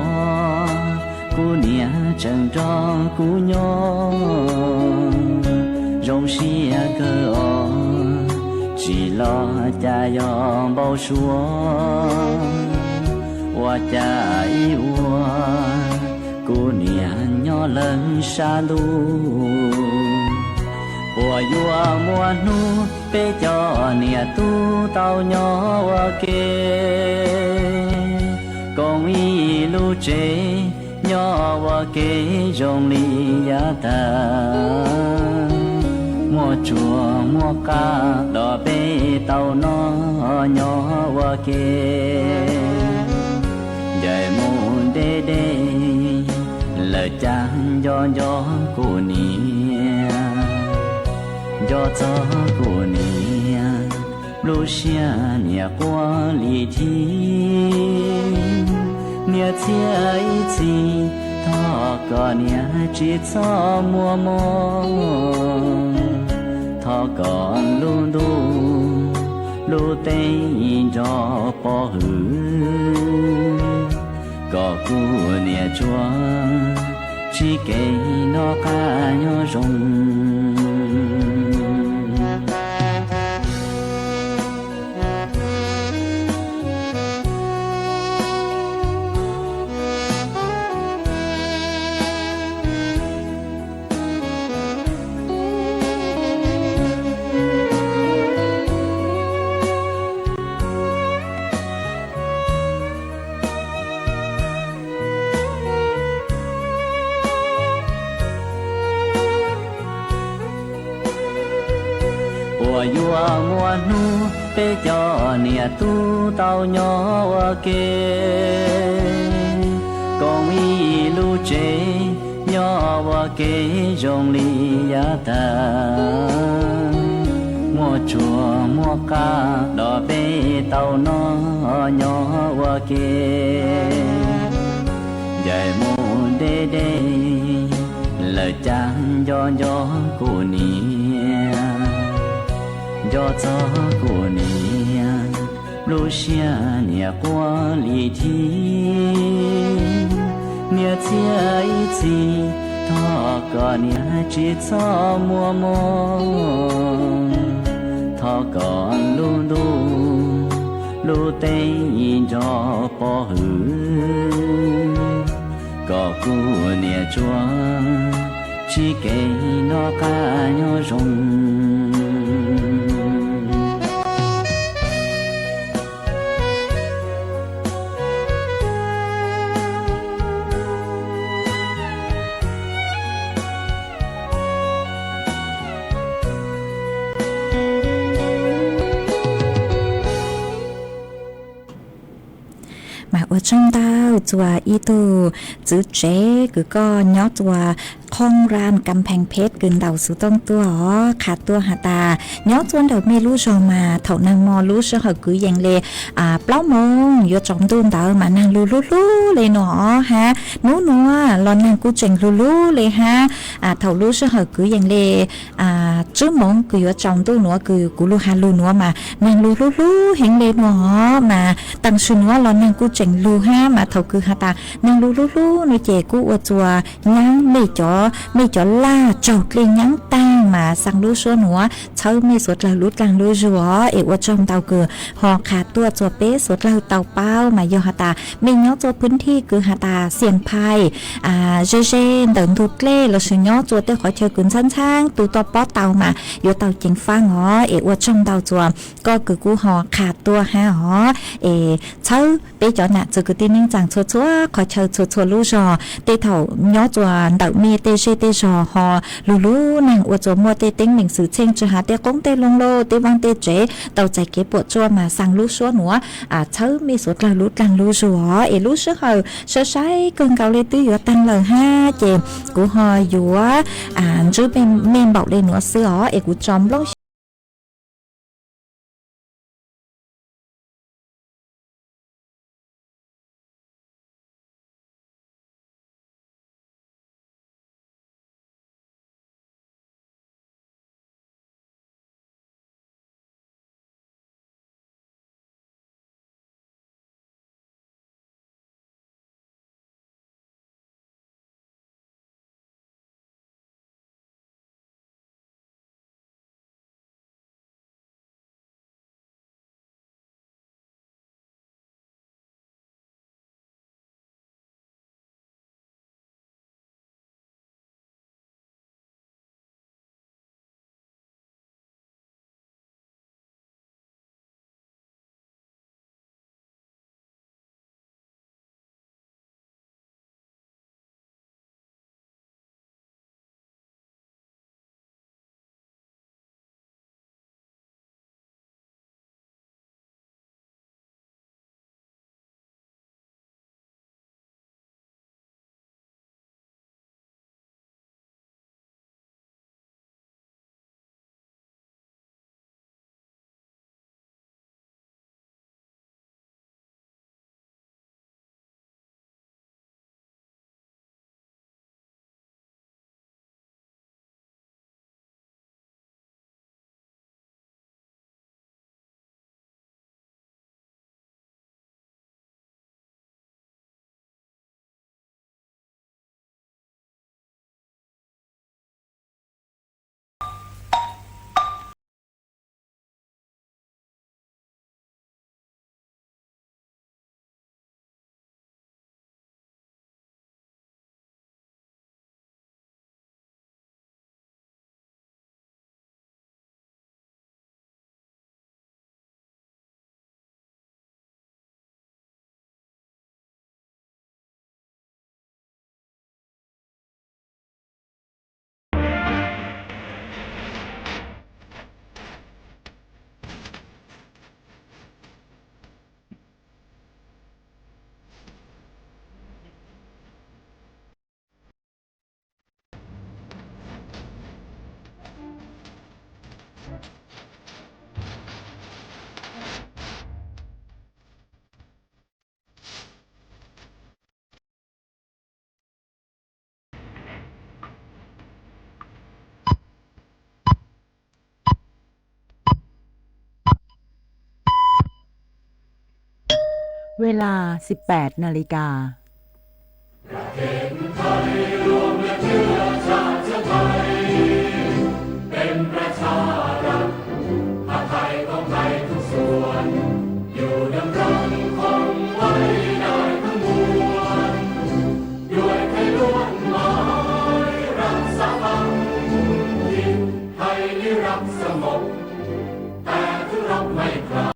của nia chẳng cho của nhỏ rong xia cơ chỉ lo cha yo bao xua hoa cha y hoa của nia nhỏ lần xa lu bùa yua mùa nu bê cho nia tu tao nhỏ kê công y lu chế nhỏ kê rong li ya ta mua chùa mua ca đò bê tao nó nhỏ kê dạy môn đê đê lời chàng gió của nia gió gió của nia lu xia nia qua li thi nia chia ý chi thọ có nia chỉ cho mua mò thọ còn lu lu tê gió bỏ hư có cu nia chua chỉ kể nó ca nhỏ rong yua mùa nu bê cho nia tu tao nhỏ kê công y lu chế nhỏ kê rong li ya ta mua chùa mua ca đò bê tao nó nhỏ kê dạy môn đê đê lời chàng gió của nia gió gió của nia lu xia nia qua li thi nia chia ý chi thọ có nia chỉ cho mua mò thọ còn lu tê gió bỏ hư có cu nia chua chỉ kể nó ca nhỏ rong ở trong tao chùa y tu chữ chế cứ có nhớ chùa khong ranกำแพงเพชรกึนเดาสุต้องตัวขาดตัวหาตาย้อนจวนเดาไม่รู้จอมาเท่านางมอรู้เชื่อเขาคือยังเลยเปล่ามงยจอมดูนเดามานางรู้เลยเนาะฮะนู้นัวรอนางกูเจงรู้เลยฮะเท่ารู้เชื่อเขาคือยังเลยจื้อมงคือยจอมดูนัวคือกูรู้ฮารู้นัวมานางรู้เห็นเลยเนาะมาตั้งชื่อนัวรอนางกูเจงรู้ฮะมาเท่าคือหาตานางรู้ในเจกูอจัวยังไม่จ่อล่าจอดเลยยังตั้งมาสั่งรู้ชัวหนัวเช้าไม่สดเราลุดกลางรู้ชัวว่าจอมเตาเกือหอขาดตัวจัวเป๊ะสดเราเตาเป้ามายอหาตาไม่เนาะจัวพื้นที่คือหาตาเสียนไพ่เจเดินทุกเล่เราชื่อเนาะจัวเต้ขอเชิญกุนช่างตัวต่อป้อเตามาโยเตาจิงฟ้าหอว่าจอมเตาจัวก็คือกูหอขาดตัวหาหอเช้าเป๊ะจ่อหนักจะคือตีนิ่งจังชัวขอเชิญชัวรู้ชัวเต้เถ่าเนาะจัวเดามีเตเตจอฮอลูนางอวดจมัวเตติ้งหนังสือเชิงจะหาเตกงเตลงโลเตวังเตเจเตาใจเก็บปวดจัวมาสั่งลูกชัวหนัวเช้ามีสุดเราลุดกันลูชัวลูกเชื่อเขาเชื่อใช้เกินเกาเลยตื้ออยู่ตั้งเลย5เจมกูฮออยู่จื้อเป็นเมนบอกเลยหนัวเสือกูจอมลง เวลา 18 นาฬิกา